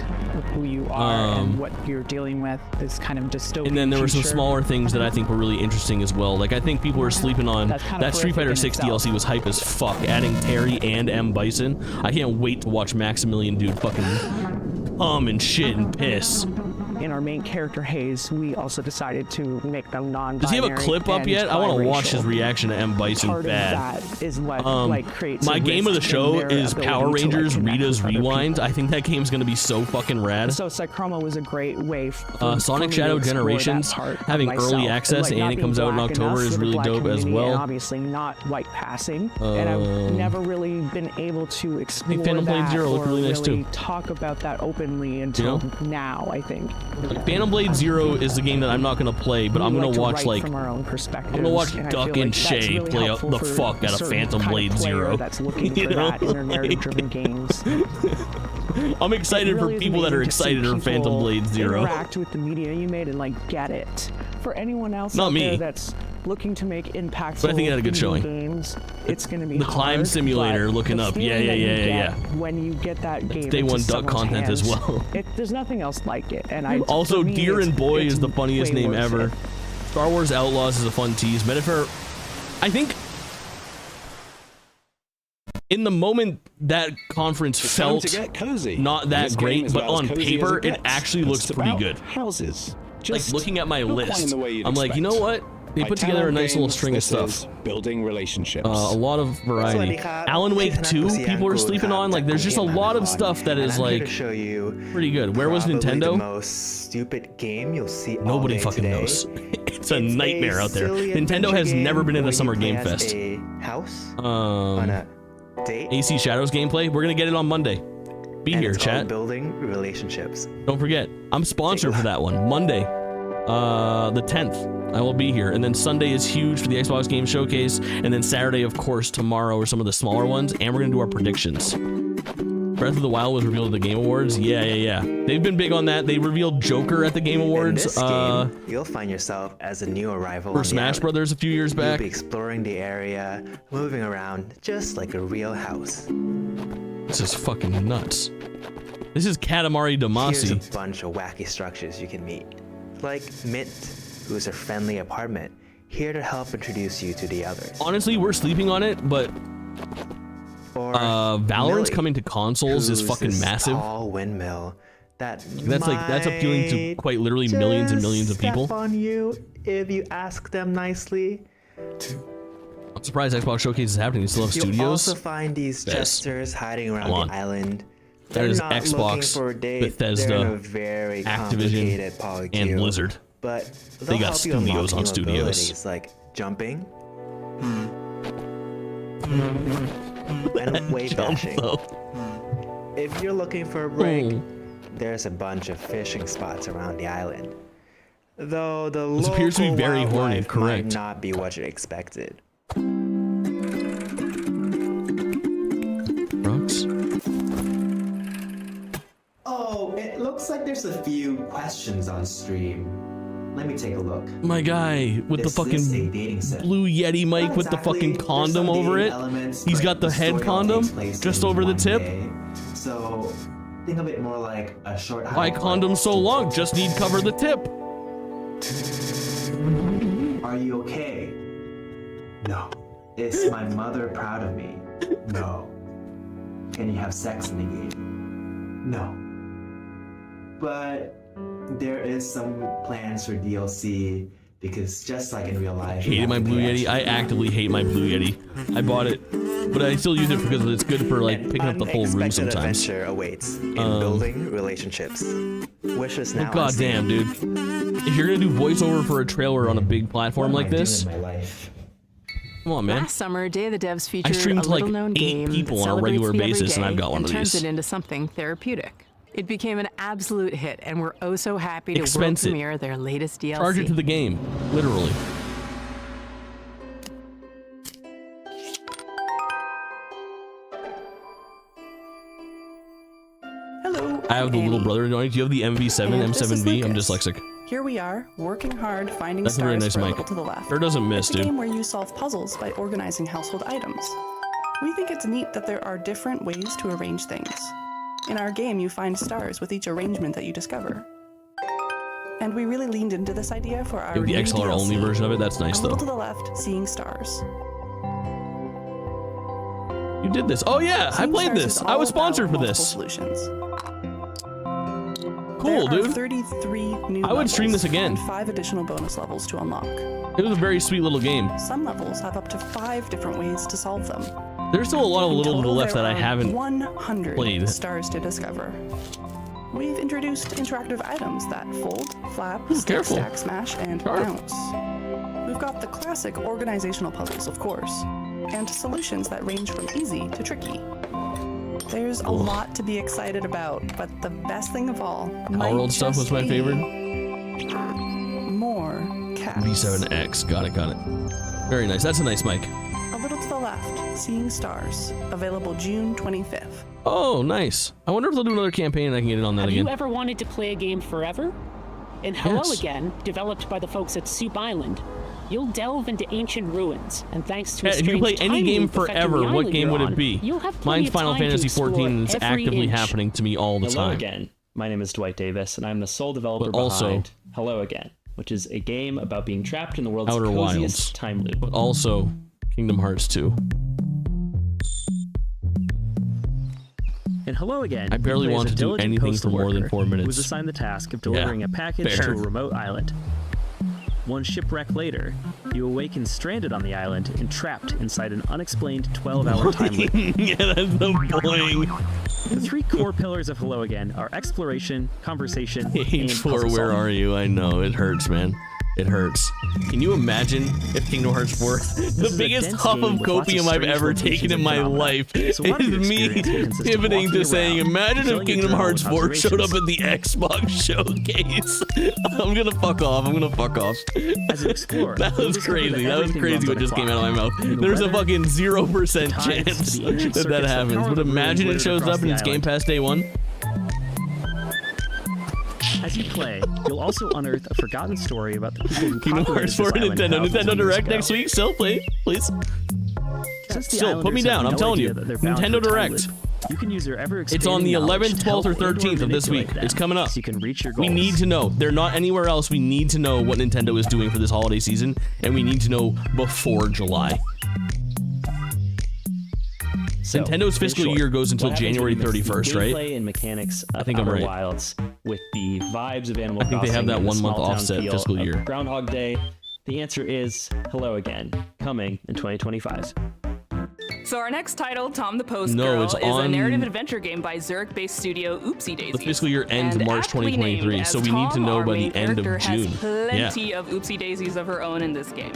who you are and what you're dealing with, this kind of dystopian And then there were some future. smaller things that I think were really interesting as well. Like I think people were sleeping on That's kind of that Street Fighter horrific in 6 itself. DLC was hype as fuck. Adding Terry and M. Bison. I can't wait to watch Maximilian dude fucking and shit and piss. In our main character Hayes, we also decided to make them non-binary. Does he have a clip up and yet? I want to watch his biracial. reaction to M. Bison Part bad. of that is what like creates my a game of the risk show in their is ability Power to, like, Rangers connect Rita's with other Rewind. people. I think that game's gonna be so fucking rad. So Psychroma was a great way for Sonic me to Shadow explore that Generations, part of having myself. early access Like, and not it being comes out in black October enough is for the really black dope as community, well. And obviously not white passing, and I've never really been able to explore Phantom Blade that Zero or looked really nice, too. talk about that openly until now, I think. Phantom Blade Zero is the game that I'm not gonna play, but I'm We gonna to watch write like from our own I'm perspectives, gonna watch and I Duck feel and like that's Shay really play helpful the for fuck out a of certain Phantom kind of Blade player Zero. that's looking You for know? that in their narrative-driven games. I'm excited It really for is people that are amazing to see excited for Phantom people Blade Zero. Interact with the media you made and like get it. For anyone else Not out me. there that's looking to make impactful But I think it had a good indie showing. games, it's going to be The Climb hard, Simulator but looking the up. Yeah, feeling yeah, that you yeah, get yeah. When you get that game day into one Duck someone's content as hands, well. There's nothing else like it. And I Also, for me, Deer and Boy it's is the funniest way name worth ever. it. Star Wars Outlaws is a fun tease. Metaphor, I think in the moment that conference It's time felt to get cozy. not that This game great, is but about as on cozy as paper it it gets. actually It's looks pretty about good. Houses. Like Just looking at my not quite in list, the way you'd I'm like, you know what? They By put together a Talent nice little Games, string of this stuff. is building relationships. A lot of variety. Alan Wake 2, people are sleeping on. Like, there's just a lot of stuff that is like show you pretty good. Where was probably the Nintendo? most stupid game you'll see all Nobody day fucking today. knows. It's a nightmare out there. silly Nintendo has adventure never been in game a Summer where you Game play as Fest. a house on a date. AC Shadows gameplay. We're gonna get it on Monday. Be and here, it's called chat. Building relationships. Don't forget, I'm sponsored for that one. Monday, the 10th, I will be here. And then Sunday is huge for the Xbox Game Showcase. And then Saturday, of course, tomorrow are some of the smaller ones. And we're gonna do our predictions. Breath of the Wild was revealed at the Game Awards. Yeah. They've been big on that. They revealed Joker at the Game Awards. In this game, you'll find yourself as a new arrival for on the Smash island. Brothers a few years You'll back. be exploring the area, moving around just like a real house. This is fucking nuts. This is Katamari Here's Damacy. a bunch of wacky structures you can meet, like Mint, who's a friendly apartment, here to help introduce you to the others. Honestly, we're sleeping on it, but Valorant's Millie, coming to consoles is who's fucking this massive. Tall windmill that's appealing to quite literally millions and millions of people. Step on you if you ask them nicely. I'm surprised Xbox Showcase is happening. They still have You'll studios. also find these jesters hiding around Come on. the island. That They're is not looking Xbox, for a date. Bethesda, They're in a very complicated Activision, polycule, and Blizzard. But They got they'll help you unlock studios on new studios. abilities like jumping and wave Jump, dashing. though. If you're looking for a break, there's a bunch of fishing spots around the island. Though the This appears to be local very horny, wildlife correct. might not be what you expected. Brooks? Oh, it looks like there's a few questions on stream. Let me take a look. My guy with This the is a fucking dating sim. blue Yeti mic Not with the exactly. fucking There's condom some over dating it. elements, He's but got the head story all condom takes place just in over the one tip. day. So think of it more like a short Why hike, condom so long? Just need cover the tip. Are you okay? No. Is my mother proud of me? No. Can you have sex in the game? No. But there is some plans for DLC Because just like in real life, Hated my Blue Yeti. I actively hate my Blue Yeti. I bought it, but I still use it because it's good for like picking up the whole room sometimes. Adventure awaits in building relationships. Wish us now. God damn, dude! If you're gonna do voiceover for a trailer on a big platform like this, come on, man. Last summer, Day of the Devs featured I streamed a to like little-known 8 game people that on a regular celebrates me every basis, and day I've got one and of turns these. it into something therapeutic. It became an absolute hit, and we're oh so happy to world Expense it. premiere their latest DLC. Charge it to the game, literally. Hello. I have the little brother. Do you have the MV7, And this is M7V? I'm Lucas. dyslexic. Here we are, working hard, finding That's a stars very nice for a mic. little to the left. Sure doesn't miss, It's a dude. game where you solve puzzles by organizing household items. We think it's neat that there are different ways to arrange things. In our game, you find stars with each arrangement that you discover. And we really leaned into this idea for our You have the new XLR DLC, only version of it. That's nice a little though. to the left, Seeing Stars. You did this. Oh yeah, I Seeing played Stars this. is I all was sponsored for about this. multiple solutions. Cool, There are dude. 33 new I would stream levels this again. and 5 additional bonus levels to unlock. It was a very sweet little game. Some levels have up to 5 different ways to solve them. There's still a lot of In little to the total, left there that I are haven't 100 played. stars to discover. We've introduced interactive items that fold, flap, stick, careful. stack, smash, and bounce. We've got the classic organizational puzzles, of course, and solutions that range from easy to tricky. There's a lot to be excited about, but the best thing of all might Our old stuff was just my be favorite. more cats. V7X. Got it, got it. Very nice. That's a nice mic. A little to the left, Seeing Stars, available June 25th. Oh, nice. I wonder if they'll do another campaign and I can get it on that Have again. you ever wanted to play a game forever? In Hello Yes. Again, developed by the folks at Soup Island, you'll delve into ancient ruins, and thanks to a If you strange play any time game loop affecting forever, the what island game you're would on, it be? you'll have plenty Mine's of Final time to Fantasy explore 14 and it's every actively inch. happening to me all the Hello time. again. My name is Dwight Davis, and I'm the sole developer But also- behind Hello Again, which is a game about being trapped in the world's Outer coziest Wilds. time loop. But also Kingdom Hearts 2. In Hello Again, I barely you play as want a to do diligent anything postal for more than worker 4 minutes. who was assigned the task of delivering a package fair. to a remote island. One shipwreck later, you awaken stranded on the island and trapped inside an unexplained 12-hour time loop. Yeah, that's the boing. The 3 core pillars of Hello Again are exploration, conversation, and H4, puzzle where solving. are you? I know, it hurts, man. It hurts. Can you imagine if Kingdom Hearts 4, the is a biggest dense huff game of with lots of copium I've strange ever locations taken in and my phenomena. life, So a lot of your is me experience will consist of pivoting walking to saying, around, imagine if filling your Kingdom journal Hearts with 4 showed up observations. at the Xbox showcase. I'm gonna fuck off. I'm gonna fuck off. As you explore, That you'll was discover crazy. that That was everything crazy runs what on a just came clock. out of my mouth. From the There's a weather, fucking 0% tides to chance the ancient that circuits that happens. power But the ruins imagine it littered shows across up and the it's Game island. Pass day 1. As you play, you'll also unearth a forgotten story about the people who Kingdom populated Hearts 4 this island Nintendo. thousands of Nintendo years Direct ago. next week. Still, please. Since the Still, put me Islanders down. have I'm no telling idea you. that they're bound Nintendo for time Direct. loop, you can use your ever It's on the 11th, 12th, or 13th of this week. It's coming up. So you can reach your We goals. need to know. They're not anywhere else. We need to know what Nintendo is doing for this holiday season, and we need to know before July. So, Nintendo's in fiscal short, year goes until what happens January when you mix the 31st, right? Gameplay and mechanics of I think I'm Outer right. Wilds with the vibes of Animal I think they have Crossing that and the 1 month small-town offset feel fiscal of year. Groundhog Day. The answer is Hello Again, coming in 2025. So our next title, Tom the Post No, Girl, it's is a on- narrative adventure game by Zurich-based studio Oopsie Daisies. The fiscal year ends And March aptly 2023, named so as we need to Tom, know our by main the end of character June. has plenty of Oopsie Daisies of her own in this game.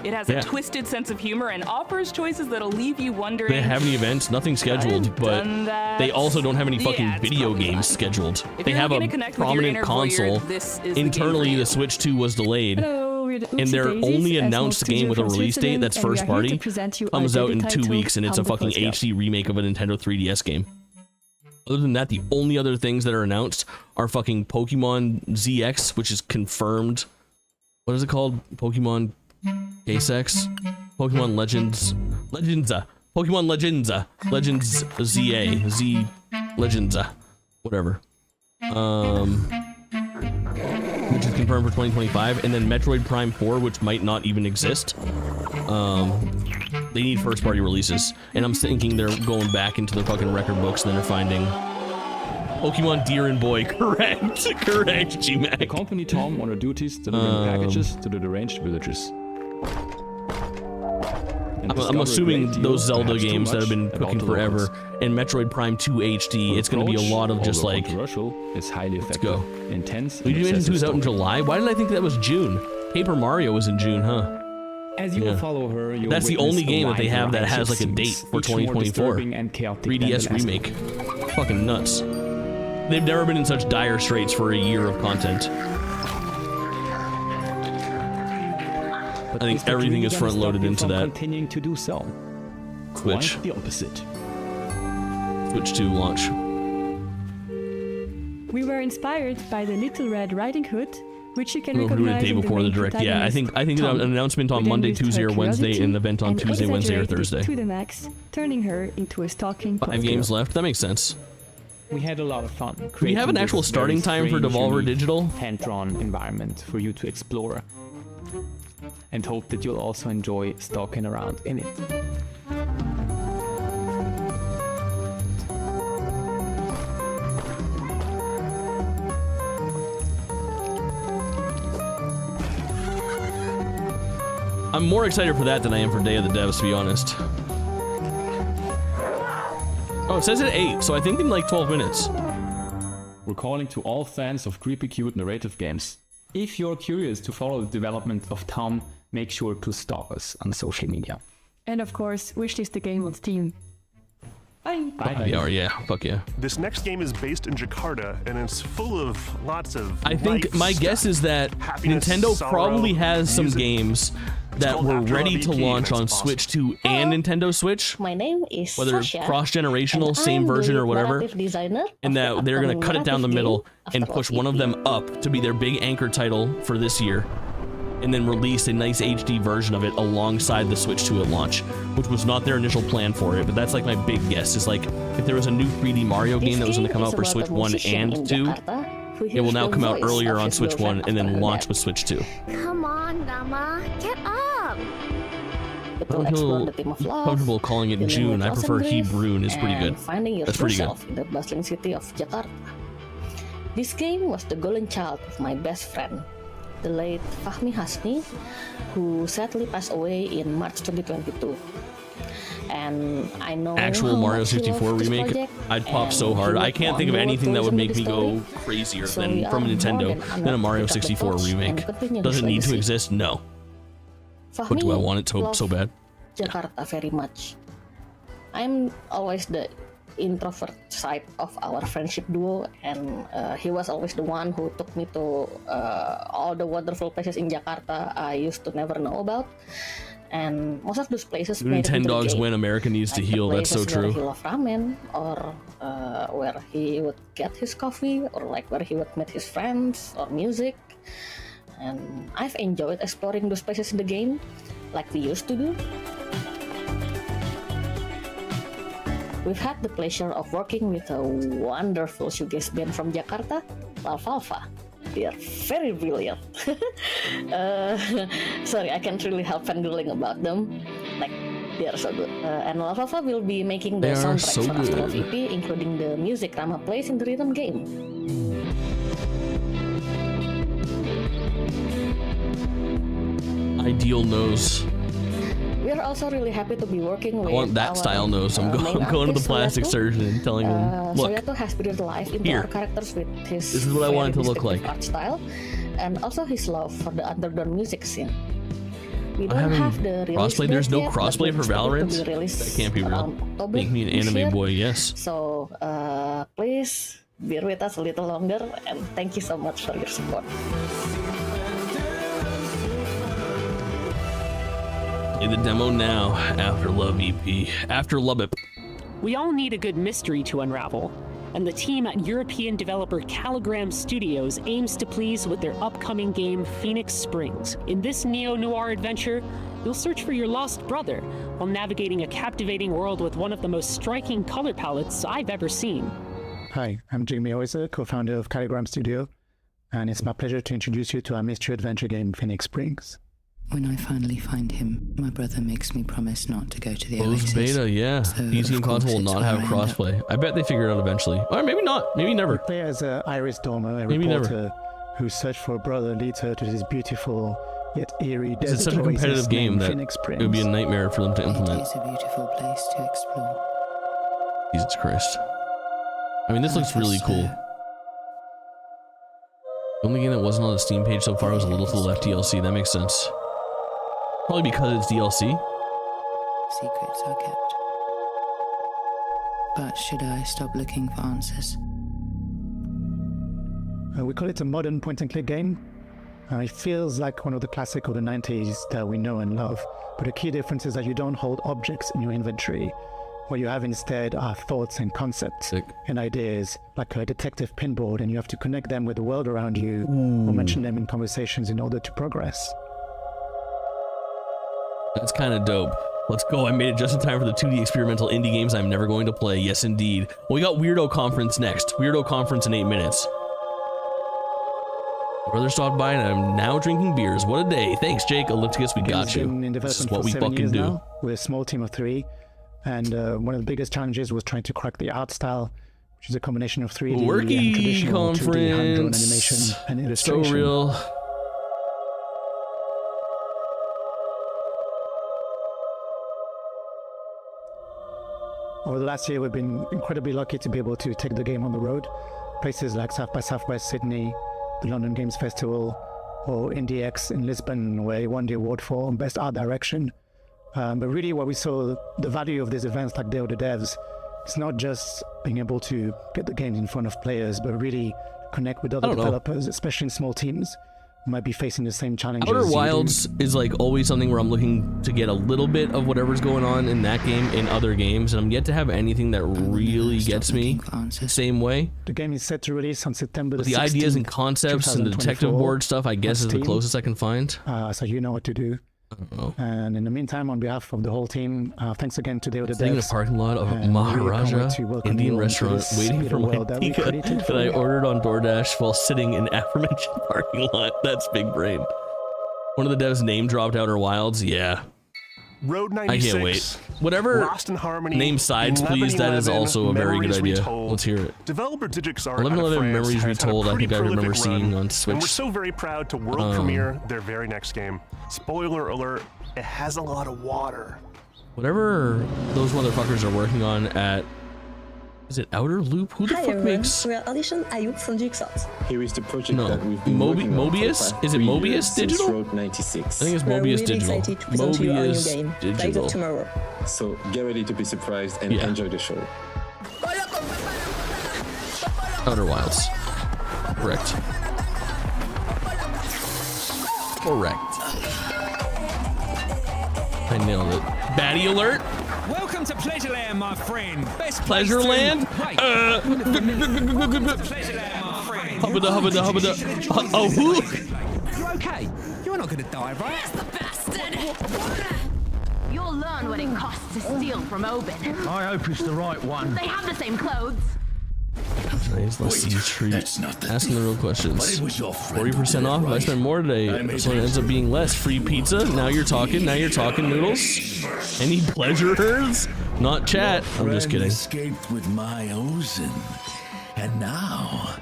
It has Yeah. a twisted sense of humor and offers choices that'll leave you wondering. They have any events? Nothing scheduled, but done that. they also don't have any fucking Yeah, it's video probably games fine. scheduled. If They you're have a looking to connect with your prominent inner voyeur, console. this is the Internally, game for the Switch 2 was delayed. We're the And Oopsie their Daisies, only a announced small game with a studio from release date Switzerland, that's and we first are here party to present you comes our out in debut 2 title, weeks, and it's Tom a the fucking Post Girl. HD remake of a Nintendo 3DS game. Other than that, the only other things that are announced are fucking Pokemon ZX, which is confirmed. What is it called? Pokemon K-Sex? Pokemon Legends Legends ZA Z Legends whatever. Which is confirmed for 2025, and then Metroid Prime 4, which might not even exist. They need first party releases, and I'm thinking they're going back into their fucking record books and then they're finding, Pokemon Deer and Boy. Correct. Correct, G-Mac. Accompany Tom on her duties delivering packages to the deranged villagers. I'm assuming those Zelda games that have been cooking forever, and Metroid Prime 2 HD, it's going to be a lot of just like, it's highly effective, let's go. Intense. Did you mention it was out in July? Why did I think that was June? Paper Mario was in June, huh? As you will follow her, you'll that's the only game that they have that has like a date for 2024. 3DS remake. Fucking nuts. They've never been in such dire straits for a year of content. I think everything is front loaded into that. Continuing to do so. Switch. Quite the opposite. Switch 2 launch. We were inspired by the Little Red Riding Hood, which you can We'll do it a recognize day in the before the main direct. Yeah, I think protagonist, an Tom. announcement on We then Monday, used Tuesday, or her Wednesday, and an event on and Tuesday, Wednesday, or exaggerated it Thursday. to the max, turning her into a stalking 5 games left. That makes sense. We had a lot of fun. Do we have an actual starting time for Devolver Digital? Hand-drawn environment for you to explore, and hope that you'll also enjoy stalking around in it. I'm more excited for that than I am for Day of the Devs, to be honest. Oh, it says at 8, so I think in like 12 minutes. We're calling to all fans of creepy cute narrative games. If you're curious to follow the development of Tom, make sure to stalk us on social media. And of course, wishlist the game on Steam. Bye. Yeah, fuck yeah. This next game is based in Jakarta, and it's full of lots of I think life my stuff. guess is that Happiness, Nintendo sorrow, probably has some music. games that called were After ready Love to EP, launch and on it's awesome. Switch 2 and Nintendo Switch, My name is whether Sasha, cross-generational, and same I'm version the or whatever, narrative designer and of that the they're going to cut it down the upcoming middle narrative and game, push After one of Love them up to be their big anchor title for this year, and then release a nice HD version of it alongside the Switch 2 at launch, which was not their initial plan for it, but that's like my big guess, is like, if there was a new 3D Mario game that was going to come out for Switch 1 and 2, it will now come out earlier on Switch 1 and then launch with Switch 2. Come on, Dama, get up! I don't feel comfortable calling it June. I prefer Hebrew is pretty good. Finding That's pretty good. yourself in the bustling city of Jakarta. This game was the golden child of my best friend, the late Fahmi Hasni, who sadly passed away in March 2022. And I know Actual how Mario much he 64 loved this remake, project, I'd pop and so he hard. would I can't think of want anything that would tourism make with me the go story. crazier So than we from are Nintendo more than a honored Mario to take the 64 torch remake. and continue Does it his need to legacy. exist? No. But Fahmi do I want it so loved bad? Jakarta very much. I'm always the introvert side of our friendship duo, and he was always the one who took me to all the wonderful places in Jakarta I used to never know about. And most of those places Even made it 10 into the dogs game. win, America needs to Like the heal. That's so places where he true. loved ramen, or where he would get his coffee, or like where he would meet his friends, or music. And I've enjoyed exploring those places in the game, like we used to do. We've had the pleasure of working with a wonderful shoegaze band from Jakarta, Lalfalfa. They are very brilliant. Sorry, I can't really help fangirling about them. Like, they are so good. And Lalfalfa will be making the They are soundtrack so for After Love good. EP, including the music Rama plays in the rhythm game. Ideal nose. We're also really happy to be working with I want that our, style nose. I'm main going to the artist, plastic Soyato. surgeon and telling him, look, Soyato has breathed life into Here. our characters with his This is what I want it to very look like. distinctive art style, and also his love for the underground music scene. We don't having have the release crossplay. There's date no yet, but crossplay we for expect it to Valorant. be released That can't be real. around October Make me an this anime year. boy, yes. So please bear with us a little longer, and thank you so much for your support. In the demo now, After Love EP. After Love It. We all need a good mystery to unravel, and the team at European developer Caligram Studios aims to please with their upcoming game Phoenix Springs. In this neo-noir adventure, you'll search for your lost brother while navigating a captivating world with one of the most striking color palettes I've ever seen. Hi, I'm Jimmy Oiser, co-founder of Caligram Studio, and it's my pleasure to introduce you to our mystery adventure game Phoenix Springs. When I finally find him, my brother makes me promise not to go to the Closed Oasis. beta, yeah. So, PC and console will not have crossplay. I bet they figure it out eventually. Or maybe not. Maybe never. We play as Iris Dormer, a Maybe reporter who searched for a brother, leads her to this beautiful yet eerie desert It's such a oasis competitive game named that Phoenix it would be a nightmare for them to implement. It's a beautiful place to explore. Jesus Christ. I mean, this looks really cool. The only game that wasn't on the Steam page so far was A Little to the Left DLC. That makes sense. Probably because it's DLC. Secrets are kept. But should I stop looking for answers? We call it a modern point-and-click game. It feels like one of the classic of the 90s that we know and love, but the key difference is that you don't hold objects in your inventory. What you have instead are thoughts and concepts and ideas, like a detective pinboard, and you have to connect them with the world around you or mention them in conversations in order to progress. That's kind of dope. Let's go. I made it just in time for the 2D experimental indie games I'm never going to play. Yes, indeed. Well, we got Weirdo Conference next. Weirdo Conference in 8 minutes. My brother stopped by and I'm now drinking beers. What a day. Thanks, Jake. Ellipticus, we got you. This is what we fucking do. Now, we're a small team of 3, and one of the biggest challenges was trying to crack the art style, which is a combination of 3D and traditional 2D hand-drawn animation and illustration. So real. Over the last year, we've been incredibly lucky to be able to take the game on the road. Places like South by Southwest Sydney, the London Games Festival, or IndieX in Lisbon, where he won the award for Best Art Direction. But really what we saw, the value of these events like Day of the Devs, it's not just being able to get the games in front of players, but really connect with other developers, especially in small teams who might be facing the same challenges. Outer Wilds is like always something where I'm looking to get a little bit of whatever's going on in that game in other games, and I'm yet to have anything that really gets me the same way. The game is set to release on September the 16th. The ideas and concepts and the detective board stuff, I guess, is the closest I can find. So you know what to do. I don't know. And in the meantime, on behalf of the whole team, thanks again to Day of the Sitting in a Devs. parking lot of Maharaja Indian restaurant, waiting for my pika that I ordered on DoorDash while sitting in aforementioned parking lot. That's big brain. One of the devs name dropped Outer Wilds. Yeah. Road 96. I can't wait. Whatever Lost in Harmony, name sides, please. That is also a very good idea. Retold. Let's hear it. Developer Digix Art 1111 Memories Retold. I think I remember seeing on Switch. And we're so very proud to world premiere their very next game. Spoiler alert, it has a lot of water. Whatever those motherfuckers are working on at... Is it Outer Loop? Who the fuck makes... We are audition Ayub from Jigsaws. Here is the project No. that we've been working on Mobius? for Is it 3 Mobius years since Digital? Road 96. I think it's We're Mobius really Digital. excited to present you our new game, Light Digital. of Tomorrow. So get ready to be surprised and enjoy the show. Outer Wilds. Correct. I nailed it. Baddie alert! Welcome to Pleasureland, my friend. Best Pleasureland? Hubba. Oh, who? You okay? You're not gonna die, right? You'll learn what it costs to steal from Oben. I hope it's the right one. They have the same clothes. Nice, let's see treat. Asking the real questions. 40% off if I spend more today. So it ends up being less. Free pizza. Now you're talking. Noodles. Any pleasurers? Not chat. I'm just kidding. Escaped with my Ozen, and now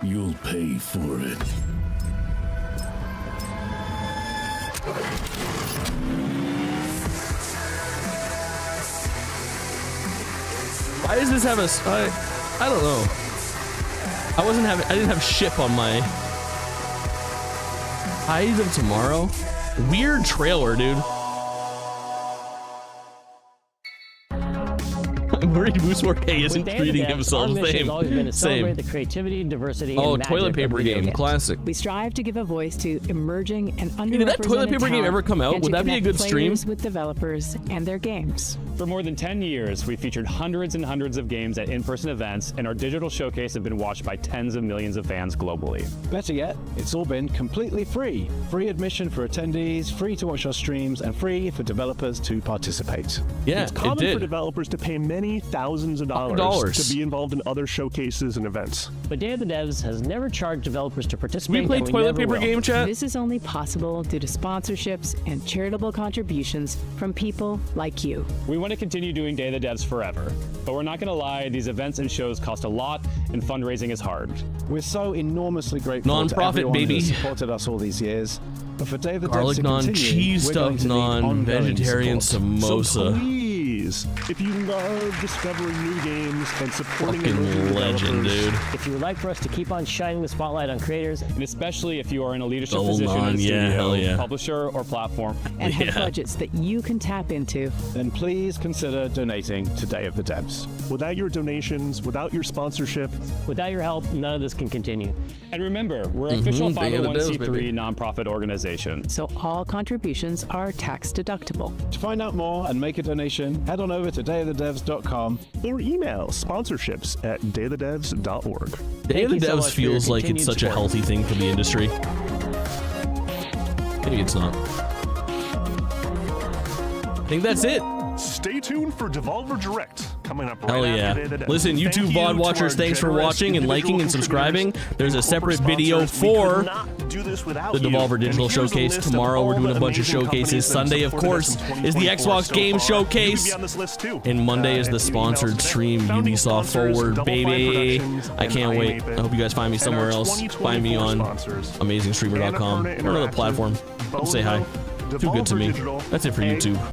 you'll pay for it. Why does this have a... I don't know. I didn't have ship on my... Eyes of Tomorrow? Weird trailer, dude. I'm worried Moose4K isn't treating himself. Our mission has always been to celebrate Same. the creativity, diversity, Oh, and magic toilet of paper video game, games. classic. We strive to give a voice to emerging and underrepresented Did that toilet paper game ever come out? and Would to that be a connect good stream? players with developers and their games. For more than 10 years, we've featured hundreds and hundreds of games at in-person events, and our digital showcase have been watched by tens of millions of fans globally. Better yet, it's all been completely free. Free admission for attendees, free to watch our streams, and free for developers to participate. Yeah, It's common for developers to pay many many thousands of dollars to be involved in other showcases and events. But Day of the Devs has never charged developers to participate. We play toilet paper game, chat? This is only possible due to sponsorships and charitable contributions from people like you. We want to continue doing Day of the Devs forever, but we're not going to lie, these events and shows cost a lot, and fundraising is hard. We're so enormously grateful to Non-profit, everyone baby. who supported us all these years. But for Day of the Garlic Devs to naan, continue, cheese we're going stuffed to need naan, ongoing vegetarian support. So samosa. please, if you love discovering new games and supporting emerging Fucking legend, developers, dude. If you would like for us to keep on shining the spotlight on creators, And especially if you are in a leadership Double position naan, in a yeah, studio, hell yeah. publisher, or platform, And have budgets that you can tap into. Then please consider donating to Day of the Devs. without your donations, without your sponsorship, without your help, none of this can continue. And remember, we're an official Day of the Devs, 501c3 baby. nonprofit organization. So all contributions are tax deductible. To find out more and make a donation, head on over to dayofthedevs.com or email sponsorships@dayofthedevs.org. Day of the Thank you so Devs much for your feels like it's continued such a support. healthy thing for the industry. Maybe it's not. I think that's it. Stay tuned for Devolver Direct coming up right Hell after yeah. Day of the Devs. Listen, Thank YouTube you VOD to watchers, our thanks for generous watching and liking and individual subscribing. contributors There's a and separate corporate video sponsors. We for could not do this without the you. Devolver And Digital here's a Showcase. list of Tomorrow we're all doing a the bunch of amazing showcases. companies that Sunday, of supported course, us in is the 2024 Xbox so Game far. Showcase. You could be on this list too. And Monday is the If you email sponsored us today. stream, Founding Ubisoft sponsors, Forward, Double Fine baby. Productions, I and can't wait. I 8-Bit. hope you guys find me And somewhere our else. Find me 2024 on sponsors, AmazingStreamer.com Annapurna or another Interactive, platform. Come say hi. Bozo, Too good to me. Devolver Digital, That's it for Egg, YouTube.